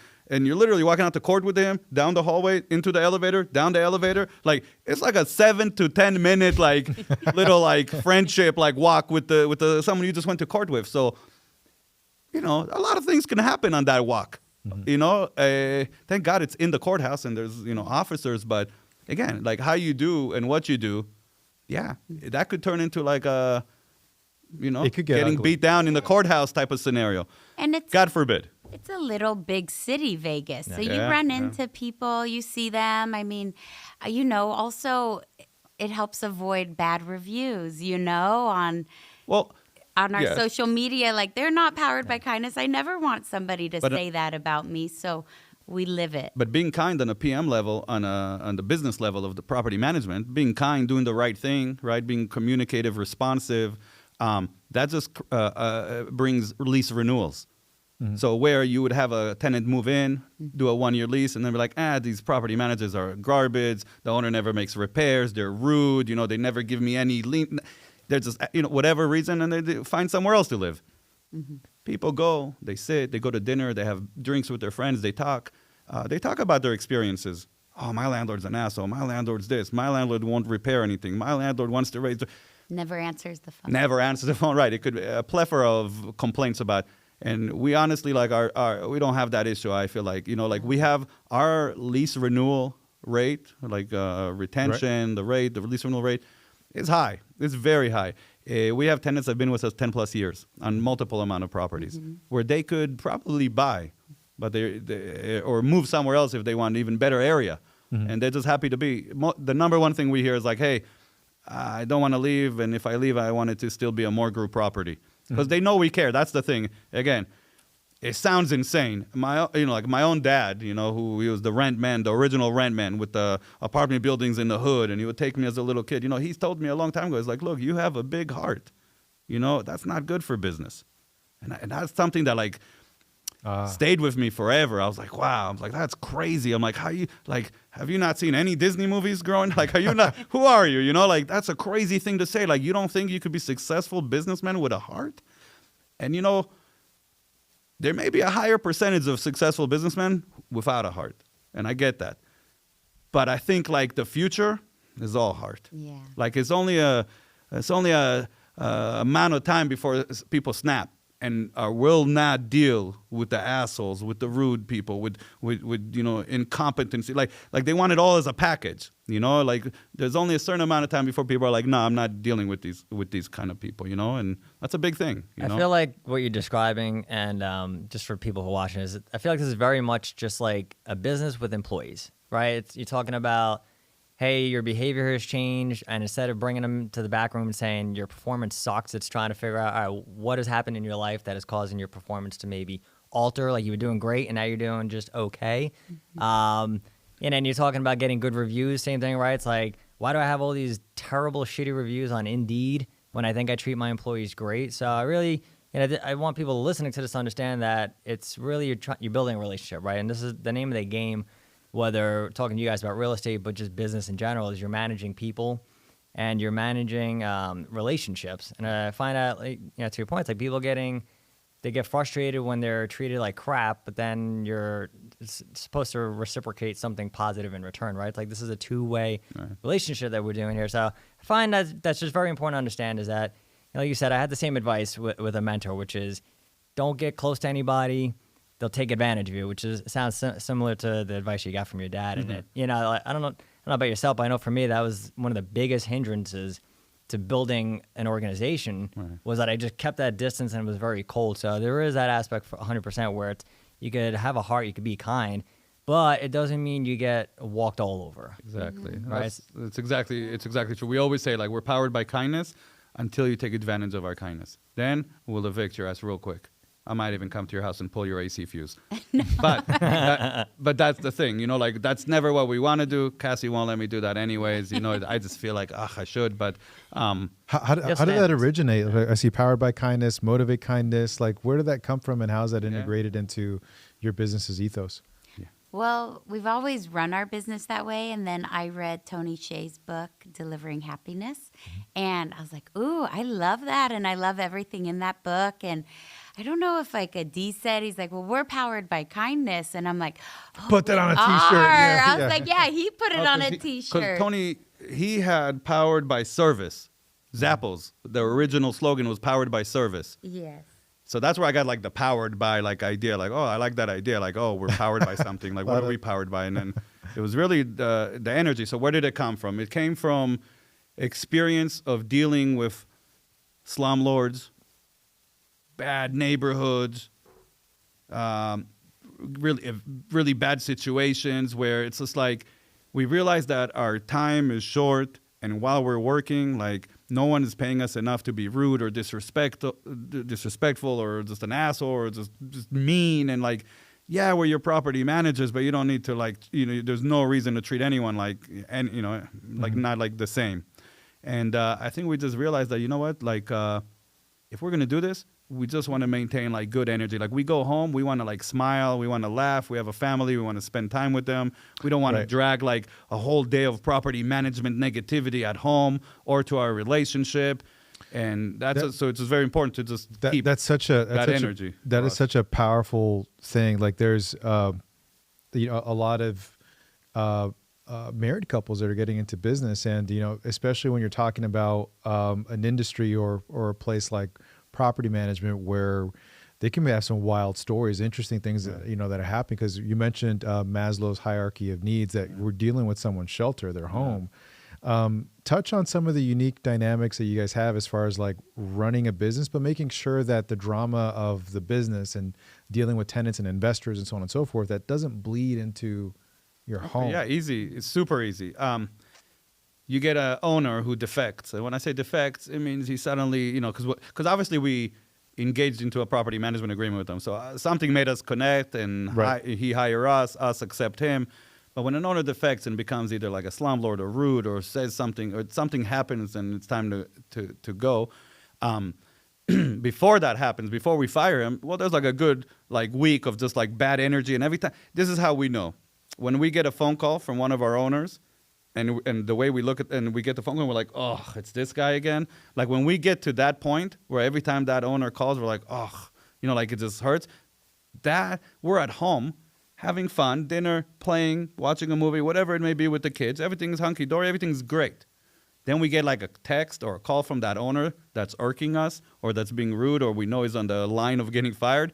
A: you're literally walking out the court with him, down the hallway, into the elevator, down the elevator. Like, it's like a 7 to 10 minute, like, little, like, friendship, like, walk with the someone you just went to court with. So, a lot of things can happen on that walk. Thank God it's in the courthouse and there's, officers. But, again, like, how you do and what you do, yeah, that could turn into, like, a...
C: It could get
A: getting
C: ugly.
A: beat down in the courthouse type of scenario.
B: And it's
A: God forbid.
B: It's a little big city, Vegas. So you
A: Yeah,
B: run
A: yeah.
B: into people, you see them. I mean, also it helps avoid bad reviews, on
A: Well,
B: our
A: yes.
B: social media. Like, they're not powered by kindness. I never want somebody to
A: But,
B: say that about me. So we live it.
A: But being kind on a PM level, on the business level of the property management, being kind, doing the right thing, right, being communicative, responsive, that just brings lease renewals.
C: Mm-hmm.
A: So where you would have a tenant move in, do a 1-year lease, and then be like, these property managers are garbage. The owner never makes repairs. They're rude. They never give me any lien. They're just, whatever reason, and they find somewhere else to live.
B: Mm-hmm.
A: People go, they sit, they go to dinner, they have drinks with their friends, they talk. They talk about their experiences. Oh, my landlord's an asshole. My landlord's this. My landlord won't repair anything. My landlord wants to raise...
B: Never answers the phone.
A: Never answers the phone. Right. It could be a plethora of complaints about. And we honestly, like, we don't have that issue, I feel like. Like, we have our lease renewal rate, like retention, the lease renewal rate is high. It's very high. We have tenants that have been with us 10 plus years on multiple amount of properties where they could probably buy, but they or move somewhere else if they want an even better area. And they're just happy to be. The number one thing we hear is like, hey, I don't want to leave, and if I leave, I want it to still be a Mor Group property. Because they know we care. That's the thing. Again, it sounds insane. Like my own dad, who he was the rent man, the original rent man with the apartment buildings in the hood, and he would take me as a little kid. He's told me a long time ago, he's like, look, you have a big heart. That's not good for business. And that's something that like stayed with me forever. I was like, wow. I'm like, that's crazy. I'm like, have you not seen any Disney movies growing? Like, are you not, who are you? Like, that's a crazy thing to say. Like, you don't think you could be successful businessman with a heart? And there may be a higher percentage of successful businessmen without a heart. And I get that. But I think like the future is all heart.
B: Yeah.
A: Like it's only a amount of time before people snap and will not deal with the assholes, with the rude people, with incompetency. Like they want it all as a package. Like there's only a certain amount of time before people are like, no, I'm not dealing with these kind of people. And that's a big thing.
D: I feel like what you're describing, and just for people who are watching, is I feel like this is very much just like a business with employees, right? You're talking about, hey, your behavior has changed, and instead of bringing them to the back room and saying your performance sucks, it's trying to figure out, all right, what has happened in your life that is causing your performance to maybe alter. Like you were doing great, and now you're doing just okay. Mm-hmm. And then you're talking about getting good reviews, same thing, right? It's like, why do I have all these terrible, shitty reviews on Indeed when I think I treat my employees great? So I really, I want people listening to this to understand that it's really you're building a relationship, right? And this is the name of the game. Whether talking to you guys about real estate, but just business in general, is you're managing people and you're managing relationships. And I find out, to your point, it's like people they get frustrated when they're treated like crap, but then you're supposed to reciprocate something positive in return, right? It's like this is a two-way relationship that we're doing here. So I find that's just very important to understand is that, like you said, I had the same advice with a mentor, which is don't get close to anybody. They'll take advantage of you, which sounds similar to the advice you got from your dad. Mm-hmm. And I don't know about yourself, but I know for me that was one of the biggest hindrances to building an organization was that I just kept that distance and it was very cold. So there is that aspect for 100% where you could have a heart, you could be kind, but it doesn't mean you get walked all over.
A: Exactly.
B: Mm-hmm.
A: Right. It's exactly true. We always say like we're powered by kindness until you take advantage of our kindness. Then we'll evict your ass real quick. I might even come to your house and pull your AC fuse. But that's the thing, like that's never what we want to do. Cassie won't let me do that anyways. I just feel like, I should. But
C: how did that originate? I see powered by kindness, motivate kindness. Like where did that come from and how is that integrated into your business's ethos?
B: Well, we've always run our business that way. And then I read Tony Hsieh's book, Delivering Happiness. And I was like, ooh, I love that. And I love everything in that book. And I don't know if like Adi said, he's like, well, we're powered by kindness. And I'm like,
C: put that on a T-shirt. Yeah,
B: I was like, yeah, he put it on a T-shirt.
A: Because Tony, he had powered by service. Zappos, the original slogan was powered by service.
B: Yes.
A: So that's where I got like the powered by like idea, like, oh, I like that idea. Like, oh, we're powered by something. Like, what are we powered by? And then it was really the energy. So where did it come from? It came from experience of dealing with slum lords, bad neighborhoods, really bad situations where it's just like we realize that our time is short, and while we're working, like no one is paying us enough to be rude or disrespectful or just an asshole or just mean. And like, yeah, we're your property managers, but you don't need to like, there's no reason to treat anyone like, and like not like the same. And I think we just realized that, like if we're going to do this, we just want to maintain like good energy. Like we go home, we want to like smile, we want to laugh, we have a family, we want to spend time with them. We don't want to drag like a whole day of property management negativity at home or to our relationship. And so it's just very important to just keep that energy.
C: That is such a powerful thing. Like there's a lot of married couples that are getting into business, and especially when you're talking about an industry or a place like property management where they can have some wild stories, interesting things that are happening. Because you mentioned Maslow's hierarchy of needs, that we're dealing with someone's shelter, their home. Touch on some of the unique dynamics that you guys have as far as like running a business, but making sure that the drama of the business and dealing with tenants and investors and so on and so forth, that doesn't bleed into your home.
A: Yeah, easy. It's super easy. You get an owner who defects. And when I say defects, it means he suddenly, because obviously engaged into a property management agreement with them. So something made us connect, and he hire us accept him. But when an owner defects and becomes either like a slumlord or rude or says something, or something happens and it's time to go, before that happens, before we fire him, well, there's like a good like week of just like bad energy. And every time, this is how we know. When we get a phone call from one of our owners, and the way we look at, and we get the phone call, we're like, oh, it's this guy again. Like when we get to that point where every time that owner calls, we're like, oh, like it just hurts. That we're at home having fun, dinner, playing, watching a movie, whatever it may be with the kids. Everything's hunky-dory. Everything's great. Then we get like a text or a call from that owner that's irking us or that's being rude or we know is on the line of getting fired.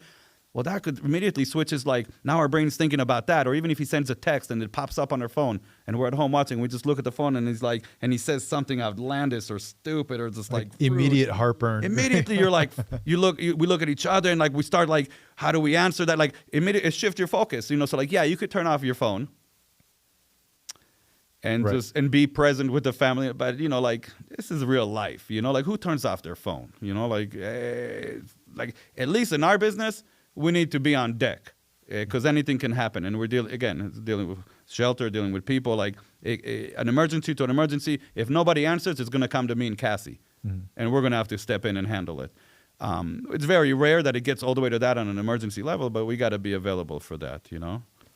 A: Well, that could immediately switches like now our brain's thinking about that. Or even if he sends a text and it pops up on our phone and we're at home watching, we just look at the phone and he's like, and he says something outlandish or stupid or just like
C: immediate heartburn.
A: Immediately you're like, we look at each other and like we start like, how do we answer that? Like immediately shift your focus, so like, yeah, you could turn off your phone and and be present with the family. But like this is real life, like who turns off their phone? Like at least in our business, we need to be on deck because anything can happen. And we're dealing with shelter, dealing with people, like an emergency to an emergency. If nobody answers, it's going to come to me and Cassie. Mm-hmm. And we're going to have to step in and handle it. It's very rare that it gets all the way to that on an emergency level, but we got to be available for that,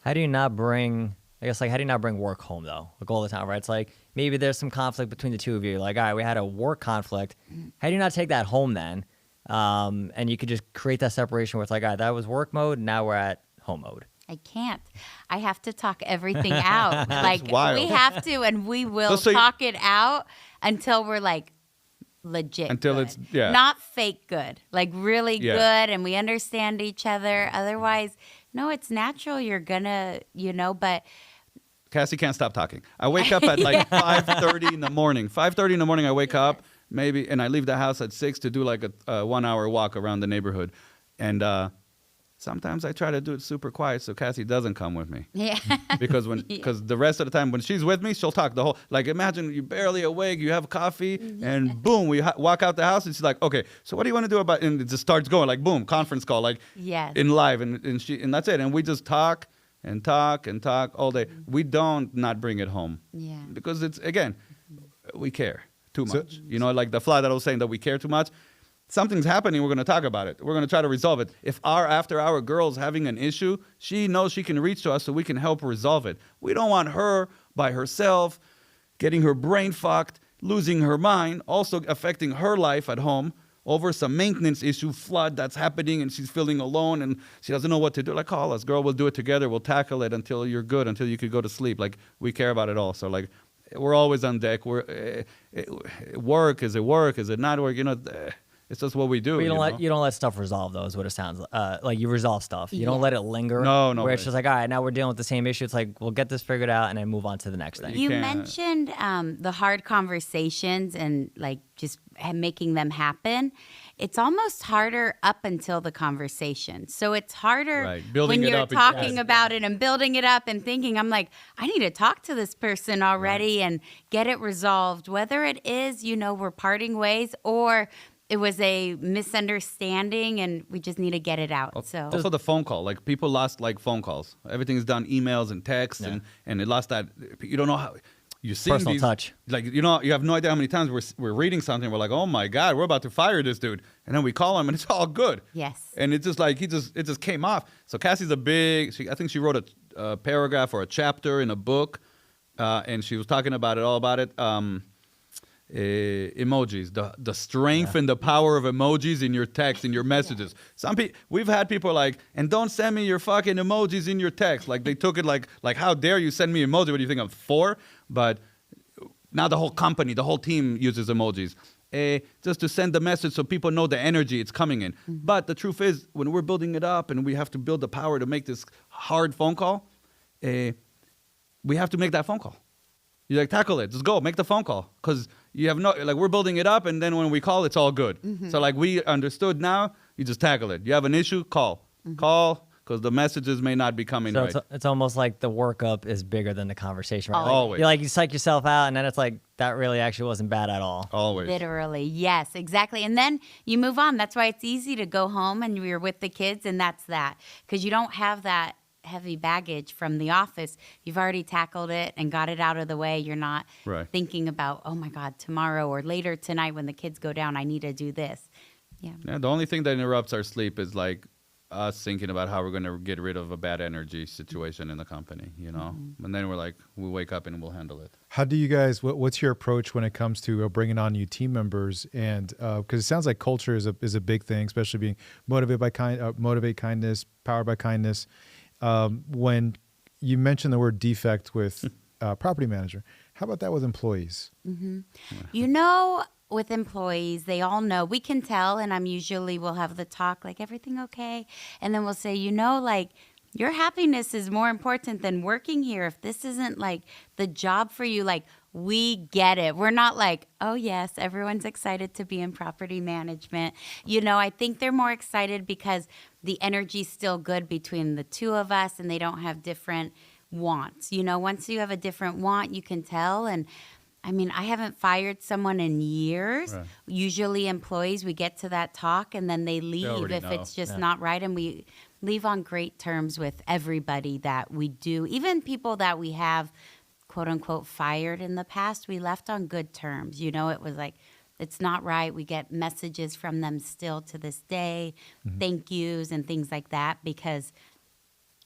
D: How do you not bring work home, though? Like all the time, right? It's like maybe there's some conflict between the two of you. Like, all right, we had a work conflict. How do you not take that home then? And you could just create that separation where it's like, all right, that was work mode. Now we're at home mode.
B: I can't. I have to talk everything out. Like
A: wild.
B: We have to, and we will talk it out until we're like legit. Until good.
A: It's
B: not fake good, like really good, and we understand each other. Otherwise, no, it's natural. You're gonna, but.
A: Cassie can't stop talking. I wake up at like 5:30 in the morning. 5:30 in the morning, I wake up. Maybe, and I leave the house at 6 to do like a 1 hour walk around the neighborhood. And sometimes I try to do it super quiet so Cassie doesn't come with me.
B: Yeah.
A: Because the rest of the time when she's with me, she'll talk the whole, like imagine you're barely awake, you have coffee, and boom, we walk out the house and she's like, okay, so what do you want to do about, and it just starts going like boom, conference call, like in live, and that's it. And we just talk and talk and talk all day. We don't not bring it home.
B: Yeah.
A: Because it's, again, we care. Too much. Like the fly that I was saying that we care too much. Something's happening, we're going to talk about it. We're going to try to resolve it. If our after-hour girl's having an issue, she knows she can reach to us so we can help resolve it. We don't want her by herself, getting her brain fucked, losing her mind, also affecting her life at home over some maintenance issue, flood that's happening, and she's feeling alone and she doesn't know what to do. Like, call us, girl, we'll do it together. We'll tackle it until you're good, until you could go to sleep. Like, we care about it all. So, like, we're always on deck. Work, is it work? Is it not work? It's just what we do.
D: But you don't let stuff resolve, though, is what it sounds like. You resolve stuff. You don't let it linger.
A: No.
D: Where it's just like, all right, now we're dealing with the same issue. It's like, we'll get this figured out and then move on to the next thing.
B: You mentioned the hard conversations and like just making them happen. It's almost harder up until the conversation. So it's harder when you're talking about it and building it up and thinking, I'm like, I need to talk to this person already and get it resolved. Whether it is, we're parting ways or it was a misunderstanding and we just need to get it out. So
A: also the phone call, like people lost like phone calls. Everything's done emails and texts and it lost that. You don't know how. You see
D: personal touch.
A: Like, you have no idea how many times we're reading something. We're like, oh my God, we're about to fire this dude. And then we call him and it's all good.
B: Yes.
A: And it's just like, it just came off. So Cassie's I think she wrote a paragraph or a chapter in a book. And she was talking about it, all about it. Emojis, the strength and the power of emojis in your text, in your messages. We've had people like, and don't send me your fucking emojis in your text. Like they took it like how dare you send me emoji? What do you think I'm for? But now the whole company, the whole team uses emojis. Just to send the message so people know the energy it's coming in. Mm-hmm. But the truth is, when we're building it up and we have to build the power to make this hard phone call, we have to make that phone call. You like tackle it, just go, make the phone call. Because you have we're building it up and then when we call, it's all good. Mm-hmm. So like we understood now, you just tackle it. You have an issue, call. Mm-hmm. Call because the messages may not be coming
D: So
A: right.
D: it's almost like the workup is bigger than the conversation. Right? Like,
A: Always.
D: you psych yourself out, and then it's like that really actually wasn't bad at all.
A: Always.
B: Literally, yes, exactly. And then you move on. That's why it's easy to go home and you're with the kids, and that's that. Because you don't have that heavy baggage from the office. You've already tackled it and got it out of the way. You're not
A: Right.
B: thinking about, oh my God, tomorrow or later tonight when the kids go down, I need to do this. Yeah.
A: Yeah, the only thing that interrupts our sleep is like us thinking about how we're going to get rid of a bad energy situation in the company, you know? And then we're like, we wake up and we'll handle it.
C: How do you guys? What's your approach when it comes to bringing on new team members? And because it sounds like culture is a big thing, especially being motivated by motivate kindness, powered by kindness. When you mentioned the word defect with property manager, how about that with employees?
B: You know, with employees, they all know, we can tell, and we'll have the talk, like, everything okay? And then we'll say, you know, like, your happiness is more important than working here. If this isn't like the job for you, like, we get it. We're not like, oh yes, everyone's excited to be in property management. You know, I think they're more excited because the energy's still good between the two of us and they don't have different wants. You know, once you have a different want, you can tell. And I mean, I haven't fired someone in years.
A: Right.
B: Usually employees, we get to that talk and then they leave
A: already
B: if
A: know.
B: it's just
D: Yeah.
B: not right. And we leave on great terms with everybody that we do. Even people that we have, quote unquote, fired in the past, we left on good terms. You know, it was like, it's not right. We get messages from them still to this day, thank yous and things like that, because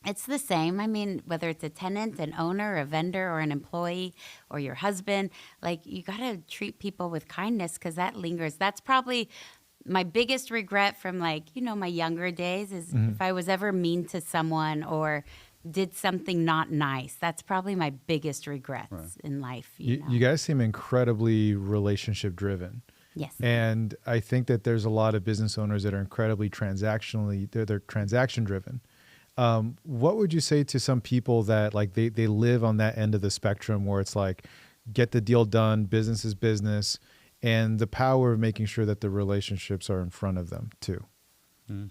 B: it's the same. I mean, whether it's a tenant, an owner, a vendor, or an employee, or your husband, like, you got to treat people with kindness because that lingers. That's probably my biggest regret from, like, you know, my younger days is if I was ever mean to someone or did something not nice. That's probably my biggest regrets in life.
C: You guys seem incredibly relationship driven.
B: Yes.
C: And I think that there's a lot of business owners that are incredibly they're transaction driven. What would you say to some people that like they live on that end of the spectrum where it's like, get the deal done, business is business, and the power of making sure that the relationships are in front of them too?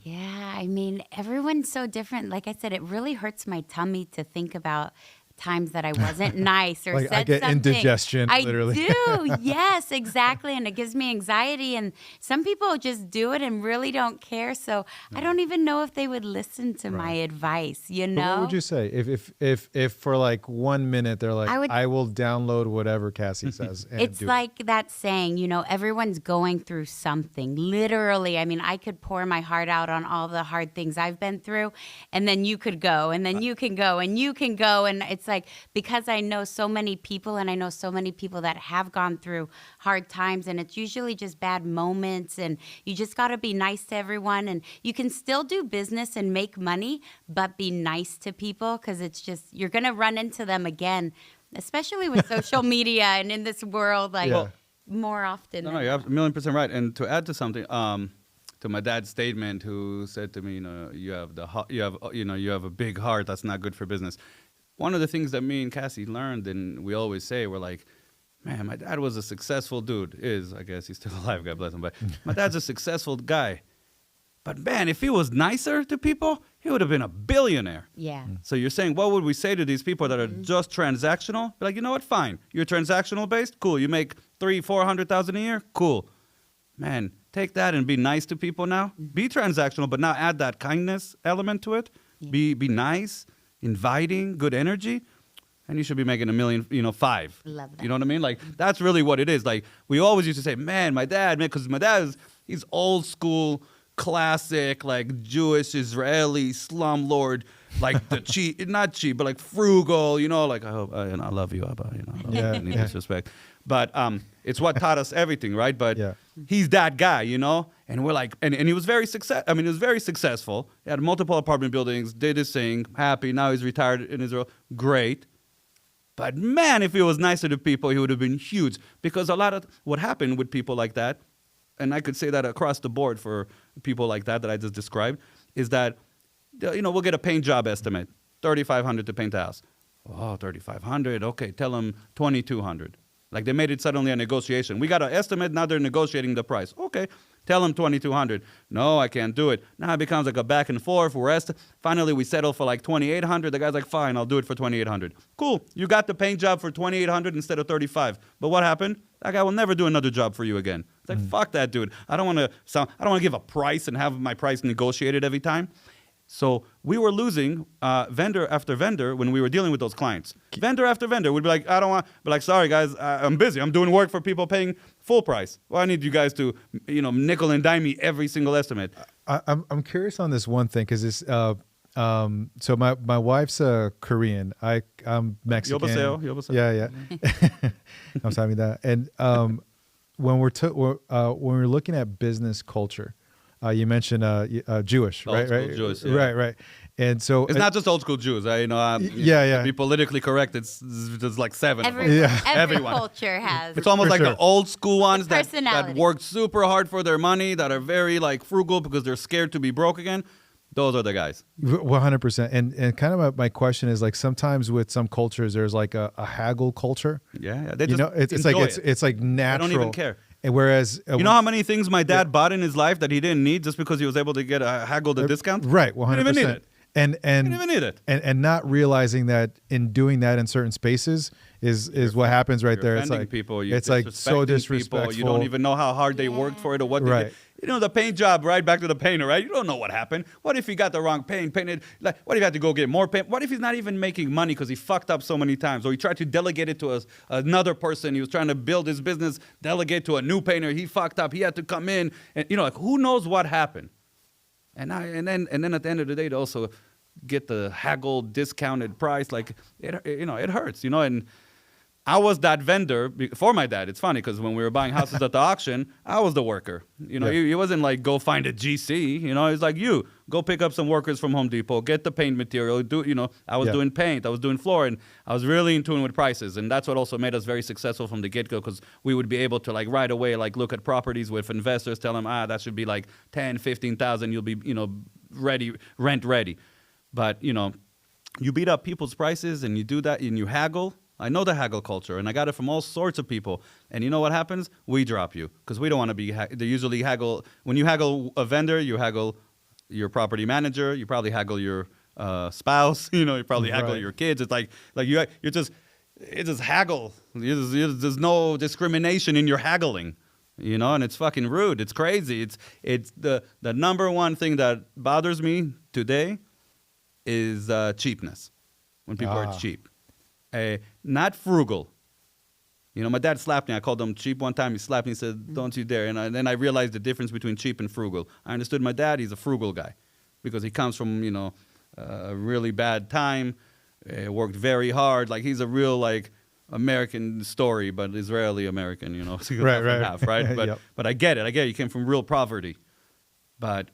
B: Yeah, I mean, everyone's so different. Like I said, it really hurts my tummy to think about times that I wasn't nice or
C: Like,
B: said
C: I get
B: something.
C: indigestion, literally.
B: I do. Yes, exactly. And it gives me anxiety. And some people just do it and really don't care. So I don't even know if they would listen to my advice, you
C: But
B: know?
C: what would you say if for like 1 minute they're like, I will download whatever Cassie says and
B: It's
C: do
B: like that saying, you know, everyone's going through something. Literally. I mean, I could pour my heart out on all the hard things I've been through, and then you could go, and then you can go, and you can go. And it's like, because I know so many people, and I know so many people that have gone through hard times, and it's usually just bad moments, and you just got to be nice to everyone. And you can still do business and make money, but be nice to people, because it's just, you're going to run into them again, especially with social media and in this world, like more often.
A: No, you're 1,000,000% right. And to add to something, to my dad's statement, who said to me, you know, you have a big heart. That's not good for business. One of the things that me and Cassie learned, and we always say, we're like, man, my dad was a successful dude. I guess he's still alive, God bless him. But my dad's a successful guy. But man, if he was nicer to people, he would have been a billionaire.
B: Yeah.
A: So you're saying, what would we say to these people that are just transactional? Be like, you know what? Fine. You're transactional based. Cool. You make $300,000-400,000 a year. Cool. Man, take that and be nice to people now. Be transactional, but now add that kindness element to it. Yeah. Be nice, inviting, good energy. And you should be making $1 million, $5 million.
B: Love that.
A: You know what I mean? Like, that's really what it is. Like, we always used to say, man, because my dad he's old school, classic, like Jewish, Israeli, slumlord, like the cheap, not cheap, but like frugal, like, I hope, I love you, Abba, any disrespect. But it's what taught us everything, right? But he's that guy, and we're like, and he was very he was very successful. He had multiple apartment buildings, did his thing, happy. Now he's retired in Israel. Great. But man, if he was nicer to people, he would have been huge. Because a lot of what happened with people like that, and I could say that across the board for people like that I just described, is that, we'll get a paint job estimate, $3,500 to paint the house. Oh, $3,500. Okay, tell them $2,200. Like, they made it suddenly a negotiation. We got an estimate, now they're negotiating the price. Okay, Tell him 2,200. No, I can't do it. Now it becomes like a back and forth. Finally, we settle for like 2,800. The guy's like, fine, I'll do it for 2,800. Cool. You got the paint job for 2,800 instead of 35. But what happened? That guy will never do another job for you again. It's like, fuck that dude. I don't want to give a price and have my price negotiated every time. So we were losing vendor after vendor when we were dealing with those clients. Vendor after vendor would be like, I don't want, be like, sorry guys, I'm busy. I'm doing work for people paying full price. Well, I need you guys to, nickel and dime me every single estimate.
C: I'm curious on this one thing because this. So my wife's Korean. I'm Mexican.
A: Yobaseo.
C: Yeah. I'm sorry that. And when we're looking at business culture. You mentioned Jewish, right?
A: Old school Jewish, yeah.
C: Right. And so
A: it's not just old school Jews. To be politically correct, it's like 7.
B: Every culture has.
A: It's almost like
C: sure.
A: the old school ones that
B: Personality.
A: work super hard for their money, that are very like frugal because they're scared to be broke again. Those are the guys.
C: 100%. And kind of my question is like sometimes with some cultures there's like a haggle culture.
A: Yeah. They
C: just it's like natural.
A: I don't even care.
C: And whereas
A: you know how many things my dad bought in his life that he didn't need just because he was able to get a haggled a discount?
C: Right, 100%.
A: He didn't even need it.
C: And
A: didn't even need it.
C: And not realizing that in doing that in certain spaces is what happens right there. It's like
A: people.
C: It's like so disrespectful.
A: People. You don't even know how hard they worked for it or what they
C: Right.
A: did. The paint job, right? Back to the painter, right? You don't know what happened. What if he got the wrong paint painted? Like, what if he had to go get more paint? What if he's not even making money because he fucked up so many times? Or he tried to delegate it to another person. He was trying to build his business, delegate to a new painter. He fucked up. He had to come in. And, who knows what happened? And then at the end of the day, to also get the haggle discounted price, like, it hurts, and I was that vendor for my dad. It's funny because when we were buying houses at the auction, I was the worker. He wasn't like, go find a GC. He's like, go pick up some workers from Home Depot, get the paint material. I was doing paint, I was doing floor, and I was really in tune with prices. And that's what also made us very successful from the get-go because we would be able to like right away like look at properties with investors, tell them, that should be like 10, 15,000. You'll be, ready, rent ready. But, you beat up people's prices and you do that and you haggle. I know the haggle culture, and I got it from all sorts of people. And you know what happens? We drop you because we don't want to be. They usually haggle. When you haggle a vendor, you haggle your property manager. You probably haggle your spouse. You probably haggle your kids. It's like you're just haggle. There's no discrimination in your haggling. And it's fucking rude. It's crazy. It's the number one thing that bothers me today is cheapness. When people are cheap. Not frugal. My dad slapped me. I called him cheap one time. He slapped me and said, don't you dare. And then I realized the difference between cheap and frugal. I understood my dad. He's a frugal guy because he comes from, a really bad time, worked very hard. Like he's a real like American story, but Israeli American, So
C: right.
A: Half, right? But,
C: Yep.
A: But I get it. You came from real poverty. But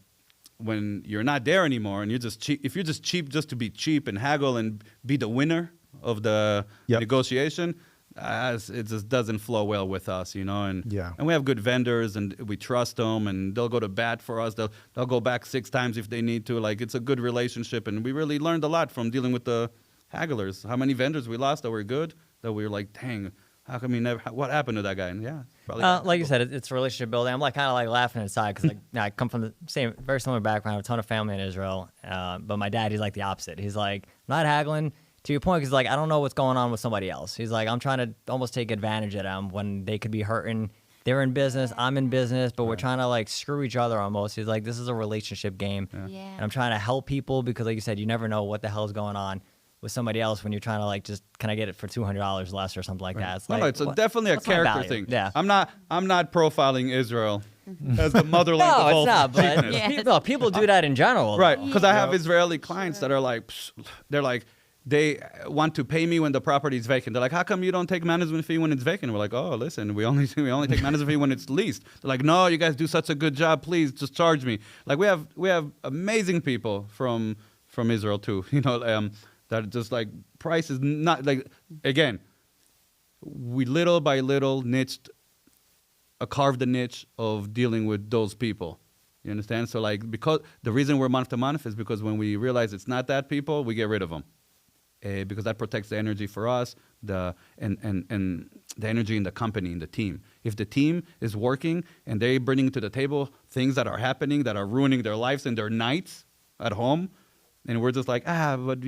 A: when you're not there anymore and you're just cheap, if you're just cheap just to be cheap and haggle and be the winner of the negotiation, it just doesn't flow well with us, and we have good vendors and we trust them and they'll go to bat for us. They'll go back 6 times if they need to. Like it's a good relationship, and we really learned a lot from dealing with the hagglers. How many vendors we lost that were good, that we were like, dang, how come what happened to that guy? And probably
D: like you said, it's relationship building. I'm like kind of like laughing inside because I come from the very similar background. I have a ton of family in Israel, but my dad, he's like the opposite. He's like, I'm not haggling. To your point, because like I don't know what's going on with somebody else. He's like, I'm trying to almost take advantage of them when they could be hurting. They're in business, I'm in business, but we're trying to like screw each other almost. He's like, this is a relationship game, and I'm trying to help people because, like you said, you never know what the hell is going on with somebody else when you're trying to like just can I get it for $200 less or something like that. It's like,
A: it's definitely a character thing.
D: Yeah,
A: I'm not profiling Israel as the motherland of all
D: it's not. But people do that in general,
A: right? Because I have Israeli clients that are like, they're like. They want to pay me when the property is vacant. They're like, how come you don't take management fee when it's vacant? We're like, oh, listen, we only take management fee when it's leased. They're like, no, you guys do such a good job. Please just charge me. Like we have amazing people from Israel too. That just like price is not like, again, we little by little carved the niche of dealing with those people. You understand? So like because the reason we're month to month is because when we realize it's not that people, we get rid of them. because that protects the energy for us, and the energy in the company, in the team. If the team is working and they bringing to the table things that are happening that are ruining their lives and their nights at home, and we're just like, but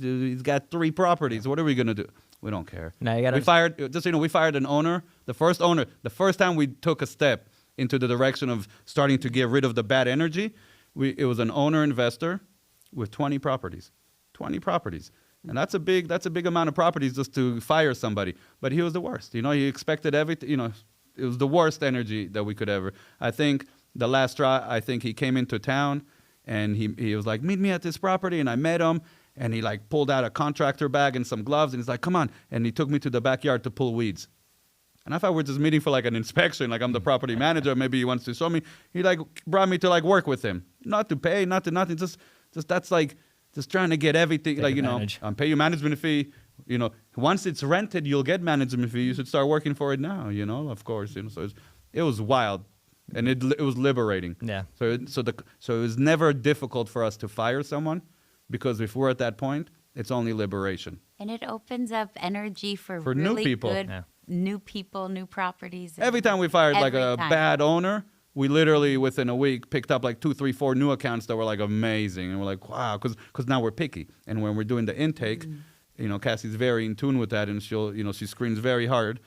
A: he's got 3 properties. What are we gonna do? We don't care.
D: No, you gotta.
A: We fired an owner. The first time we took a step into the direction of starting to get rid of the bad energy, it was an owner investor with 20 properties. 20 properties. And that's a big amount of properties just to fire somebody. But he was the worst. He expected everything. It was the worst energy that we could ever. I think the last straw, he came into town and he was like, meet me at this property. And I met him and he like pulled out a contractor bag and some gloves and he's like, come on. And he took me to the backyard to pull weeds. And I thought we're just meeting for like an inspection, like I'm the property manager. Maybe he wants to show me. He like brought me to like work with him, not to pay, not to nothing. Just that's like just trying to get everything.
D: Take
A: like
D: advantage.
A: Pay you management fee. Once it's rented, you'll get management fee. You should start working for it now. Of course. So it was wild, and it was liberating.
D: Yeah.
A: So it was never difficult for us to fire someone, because if we're at that point, it's only liberation.
B: And it opens up energy for
A: For
B: really
A: new people.
B: good
D: Yeah.
B: new people, new properties.
A: Every time we fired like
B: Every
A: a
B: time.
A: bad owner, we literally within a week picked up like 2, 3, 4 new accounts that were like amazing, and we're like, wow, because now we're picky, and when we're doing the intake, Cassie's very in tune with that, and she screens very hard,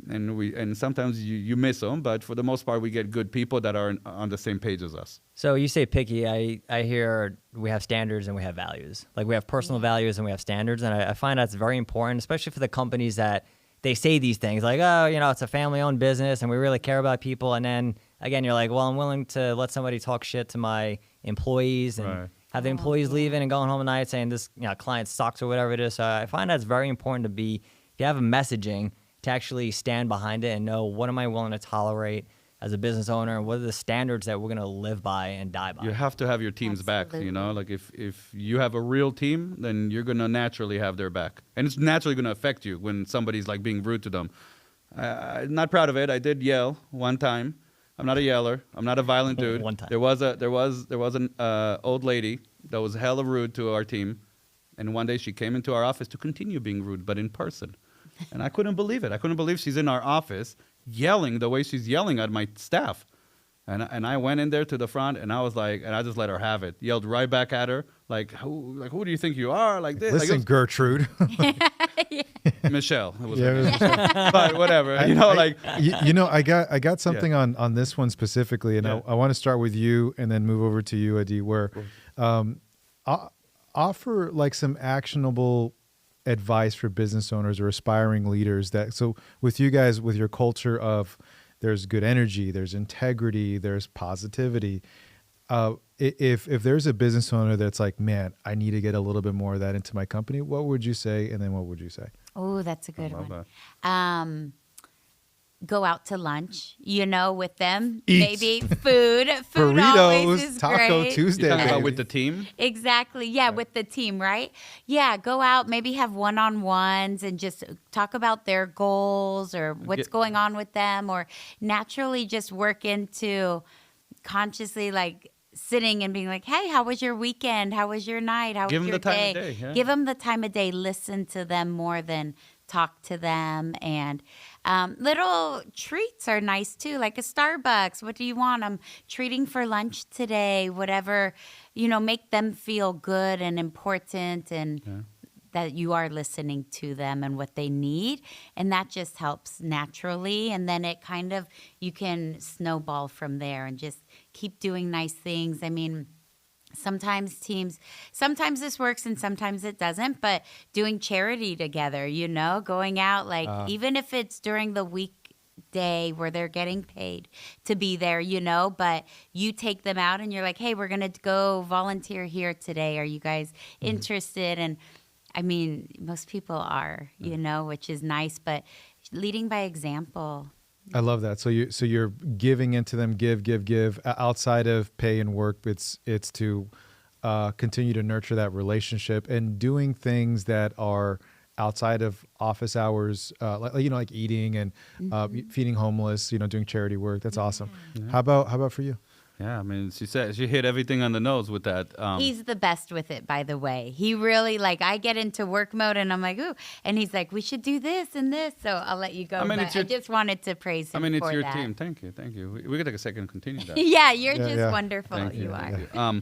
A: and sometimes you miss them, but for the most part we get good people that are on the same page as us.
D: So you say picky. I hear we have standards and we have values. Like we have personal values and we have standards, and I find that's very important, especially for the companies that they say these things like, oh, it's a family-owned business and we really care about people. And then, again, you're like, well, I'm willing to let somebody talk shit to my employees and have the employees leaving and going home at night saying this client sucks or whatever it is. So I find that's very important to if you have a messaging, to actually stand behind it and know what am I willing to tolerate as a business owner, and what are the standards that we're going to live by and die by.
A: You have to have your team's back, like if you have a real team, then you're going to naturally have their back. And it's naturally going to affect you when somebody's like being rude to them. I'm not proud of it. I did yell one time. I'm not a yeller. I'm not a violent dude.
D: One time.
A: There was an old lady that was hella rude to our team. And one day she came into our office to continue being rude, but in person. And I couldn't believe it. I couldn't believe she's in our office yelling the way she's yelling at my staff. And I went in there to the front, and I was like, and I just let her have it. Yelled right back at her, who do you think you are? Like this.
C: Listen, Gertrude.
A: Michelle. It was
C: Yeah,
A: but whatever.
C: I got something on this one specifically, and
A: Yeah.
C: I want to start with you and then move over to you, Adi, where offer like some actionable advice for business owners or aspiring leaders. So with you guys, with your culture of there's good energy, there's integrity, there's positivity. If there's a business owner that's like, man, I need to get a little bit more of that into my company, what would you say? And then what would you say?
B: Oh, that's a good
A: love
B: one. Go out to lunch, with them.
C: Eat.
B: Maybe food. Food always is
C: Burritos, Taco
B: great.
C: Tuesday.
A: You talking about
C: baby.
A: with the team?
B: Exactly. Yeah, with the team, right? Yeah, go out, maybe have one-on-ones and just talk about their goals or what's going on with them, or naturally just work into consciously like sitting and being like, hey, how was your weekend? How was your night? How
A: Give
B: was
A: them
B: your
A: the time
B: day?
A: of day, yeah.
B: Give them the time of day. Listen to them more than talk to them. And little treats are nice too, like a Starbucks. What do you want? I'm treating for lunch today. Whatever, make them feel good and important, and that you are listening to them and what they need. And that just helps naturally. And then it kind of, you can snowball from there and just keep doing nice things. I mean, sometimes this works and sometimes it doesn't, but doing charity together, going out, like even if it's during the weekday where they're getting paid to be there, but you take them out and you're like, hey, we're going to go volunteer here today. Are you guys interested? And I mean, most people are, which is nice, but leading by example.
C: I love that. So you're giving into them, give outside of pay and work. It's to continue to nurture that relationship and doing things that are outside of office hours, like eating and feeding homeless. Doing charity work. That's awesome.
A: Yeah.
C: How about for you?
A: Yeah, I mean, she said she hit everything on the nose with that.
B: He's the best with it, by the way. He really, like, I get into work mode and I'm like, ooh. And he's like, we should do this and this. So I'll let you go.
A: I mean,
B: but
A: it's your-
B: I just wanted to praise him
A: I mean, it's
B: for
A: your
B: that.
A: team. Thank you. We can take a second and continue that.
B: Yeah, you're
C: Yeah,
B: just
C: yeah.
B: wonderful.
A: Thank
B: You are.
A: Thank you.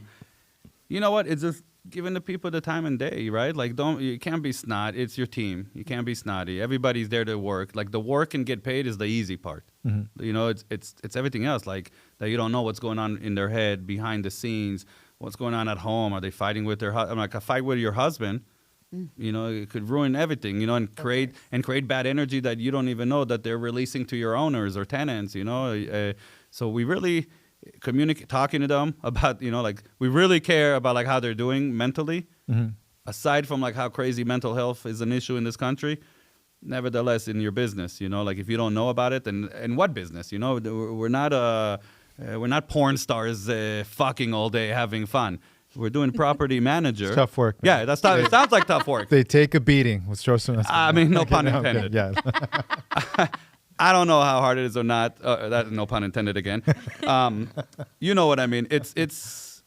A: You know what? It's just giving the people the time and day, right? Like, you can't be snot. It's your team. You can't be snotty. Everybody's there to work. Like, the work and get paid is the easy part. You know, it's everything else, like that you don't know what's going on in their head, behind the scenes, what's going on at home. Are they fighting with their husband? Like, a fight with your husband, you know, it could ruin everything, you know, and create bad energy that you don't even know that they're releasing to your owners or tenants, you know. So we really communicate, talking to them about, you know, like, we really care about, like, how they're doing mentally, aside from, like, how crazy mental health is an issue in this country. Nevertheless, in your business, you know, like, if you don't know about it, then in what business, you know, we're not porn stars fucking all day having fun. We're doing property manager.
C: It's tough work.
A: Yeah, that's tough. It sounds like tough work.
C: They take a beating. Let's throw some.
A: I mean, no pun
C: Okay,
A: intended.
C: Yeah.
A: I don't know how hard it is or not. That no pun intended again. You know what I mean? It's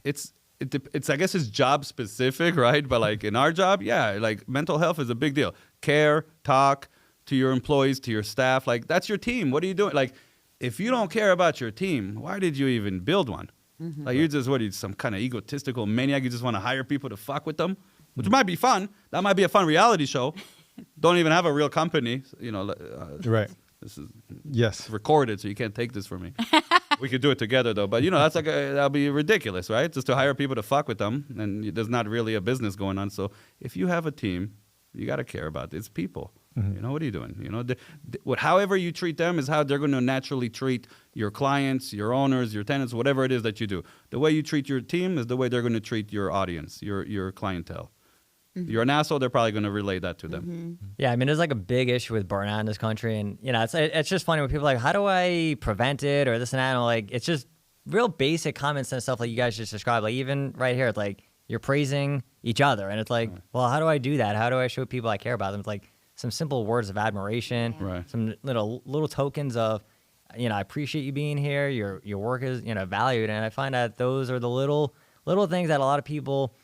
A: I guess it's job specific, right? But like in our job, yeah, like mental health is a big deal. Care, talk to your employees, to your staff. Like, that's your team. What are you doing? Like, if you don't care about your team, why did you even build one? Like, you're just some kind of egotistical maniac. You just want to hire people to fuck with them, which might be fun. That might be a fun reality show. Don't even have a real company, you know.
C: Right.
A: This is
C: Yes.
A: recorded, so you can't take this from me. We could do it together, though. But, you know, that'll be ridiculous, right? Just to hire people to fuck with them, and there's not really a business going on. So if you have a team, you got to care about it. It's people. You know, what are you doing? You know, however you treat them is how they're going to naturally treat your clients, your owners, your tenants, whatever it is that you do. The way you treat your team is the way they're going to treat your audience, your clientele. You're an asshole, they're probably going to relay that to them.
D: Yeah, I mean, there's like a big issue with burnout in this country, and you know, it's just funny when people are like, how do I prevent it or this and that? And like, it's just real basic common sense stuff like you guys just described. Like, even right here, it's like you're praising each other, and it's like, well, how do I do that? How do I show people I care about them? It's like some simple words of admiration,
A: Right.
D: some little tokens of, you know, I appreciate you being here. Your work is, you know, valued, and I find that those are the little things that a lot of people.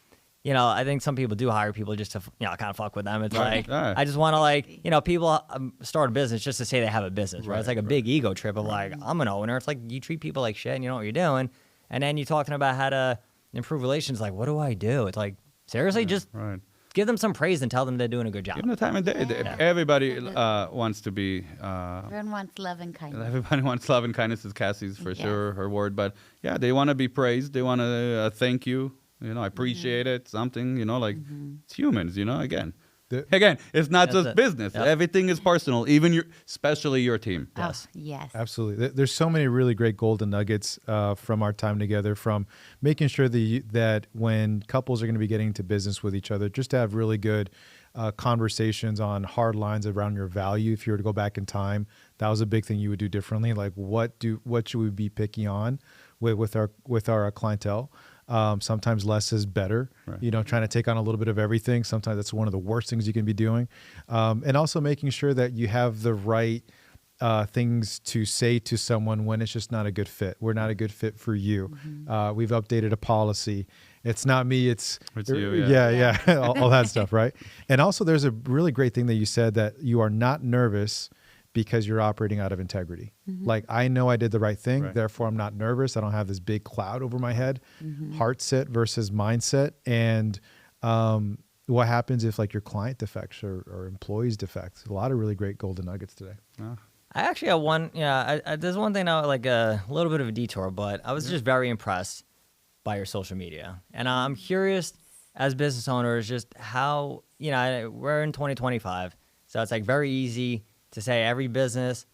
D: You know, I think some people do hire people just to, you know, kind of fuck with them. It's like,
A: Right.
D: I just want to, like, you know, people start a business just to say they have a business, right? It's like a big ego trip of like, I'm an owner. It's like you treat people like shit and you know what you're doing. And then you're talking about how to improve relations. Like, what do I do? It's like, seriously, just
A: Right.
D: give them some praise and tell them they're doing a good job.
A: Give them the time of day.
B: Yeah.
A: Everybody wants to be.
B: Everyone wants love and kindness.
A: Everybody wants love and kindness is Cassie's for
B: Yes.
A: sure, her word. But yeah, they want to be praised. They want to thank you. You know, I appreciate it. Something. You know, like it's humans. You know, again, it's not
D: That's
A: just
D: it.
A: business.
D: Yep.
A: Everything is personal. Even especially your team.
D: Yes.
B: Oh, yes.
C: Absolutely. There's so many really great golden nuggets from our time together, from making sure that when couples are going to be getting into business with each other, just to have really good conversations on hard lines around your value. If you were to go back in time, that was a big thing you would do differently. Like, what should we be picky on with our clientele? Sometimes less is better.
A: Right.
C: You know, trying to take on a little bit of everything. Sometimes that's one of the worst things you can be doing. And also making sure that you have the right things to say to someone when it's just not a good fit. We're not a good fit for you. We've updated a policy. It's not me. It's
A: you,
C: yeah. all that stuff, right? And also, there's a really great thing that you said, that you are not nervous because you're operating out of integrity. Like, I know I did the right thing,
A: Right.
C: therefore I'm not nervous. I don't have this big cloud over my head. Heart set versus mindset. And what happens if, like, your client defects or employees defects? A lot of really great golden nuggets today.
D: I actually have one. Yeah, there's one thing now, like a little bit of a detour, but I was just very impressed by your social media, and I'm curious, as business owners, just how, you know, we're in 2025, so it's like very easy to say every business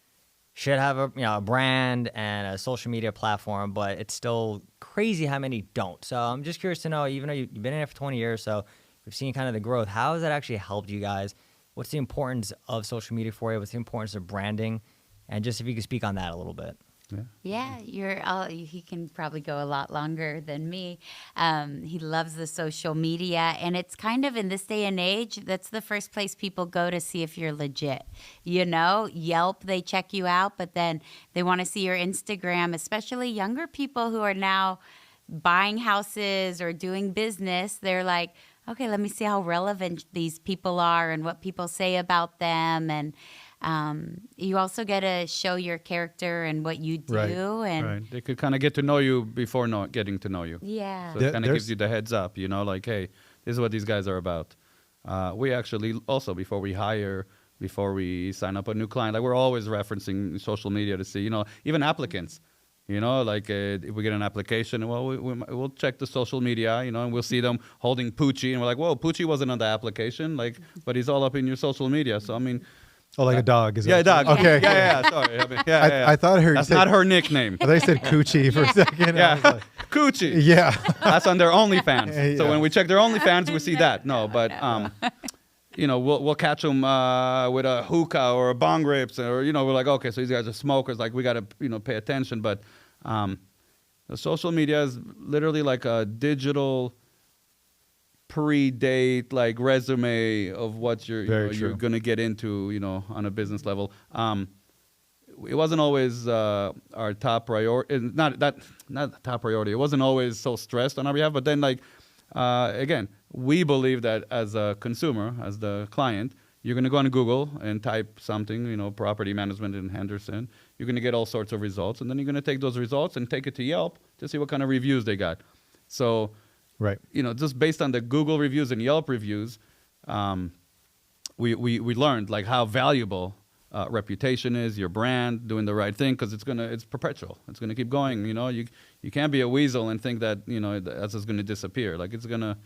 D: should have a brand and a social media platform, but it's still crazy how many don't. So I'm just curious to know, even though you've been in it for 20 years, so we've seen kind of the growth. How has that actually helped you guys? What's the importance of social media for you? What's the importance of branding? And just if you could speak on that a little bit.
B: Yeah, he can probably go a lot longer than me. He loves the social media, and it's kind of in this day and age, that's the first place people go to see if you're legit. You know, Yelp, they check you out, but then they want to see your Instagram, especially younger people who are now buying houses or doing business. They're like, okay, let me see how relevant these people are and what people say about them. And you also get to show your character and what you do. And
A: They could kind of get to know you before getting to know you.
B: yeah.
A: So it kind of gives you the heads up, you know, like, hey, this is what these guys are about. We actually also, before we sign up a new client, like we're always referencing social media to see, you know, even applicants, you know, like if we get an application, well, we'll check the social media, you know, and we'll see them holding Poochie, and we're like, whoa, Poochie wasn't on the application, like, but he's all up in your social media. So, I mean,
C: Oh, like a dog? Is
A: yeah,
C: it?
A: a dog.
C: Okay.
A: Yeah. Sorry. I mean,
C: I thought her.
A: That's not her nickname.
C: I thought you said coochie for a second. I was
A: Yeah,
C: like,
A: Coochie.
C: yeah.
A: That's on their OnlyFans.
C: Yeah.
A: So when we check their OnlyFans, we see that. No, but you know, we'll catch them with a hookah or a bong rips, or you know, we're like, okay, so these guys are smokers. Like we gotta, you know, pay attention. But the social media is literally like a digital pre-date like resume of what you're gonna get into, you know, on a business level. It wasn't always our top priority. Not top priority. It wasn't always so stressed on our behalf. But then, like, again, we believe that as a consumer, as the client, you're gonna go on Google and type something, you know, property management in Henderson. You're gonna get all sorts of results, and then you're gonna take those results and take it to Yelp to see what kind of reviews they got. So.
C: Right.
A: You know, just based on the Google reviews and Yelp reviews, we learned like how valuable reputation is, your brand, doing the right thing, because it's perpetual. It's gonna keep going. You know, you can't be a weasel and think that, you know, that's just gonna disappear. Like it's gonna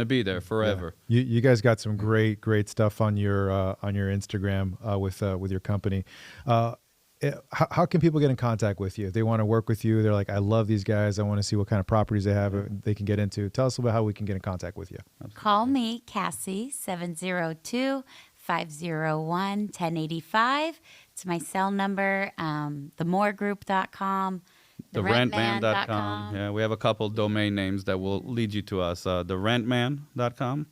A: be there forever.
C: Yeah. You guys got some great stuff on your Instagram with your company. How can people get in contact with you? If they want to work with you, they're like, I love these guys. I want to see what kind of properties they have they can get into. Tell us about how we can get in contact with you.
B: Call me, Cassie, 702-501-1085. It's my cell number, themorgroup.com.
A: TheRentman.com. Yeah, we have a couple domain names that will lead you to us. TheRentman.com,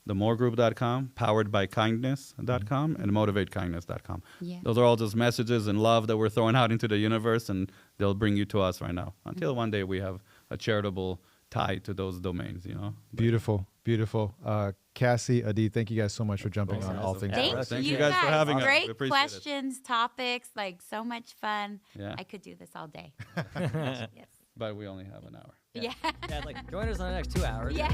A: themorgroup.com, poweredbykindness.com, and motivatekindness.com.
B: Yeah.
A: Those are all just messages and love that we're throwing out into the universe, and they'll bring you to us right now. Until one day we have a charitable tie to those domains, you know.
C: Beautiful. Cassie, Adi, thank you guys so much for jumping on All Things LOCS.
B: Thank you
A: guys for having us. We
B: Great
A: appreciate
B: questions, topics, like so much fun.
A: Yeah.
B: I could do this all day. Yes.
A: But we only have an hour.
B: Yeah.
D: Yeah, like join us on the next 2 hours.
B: Yeah.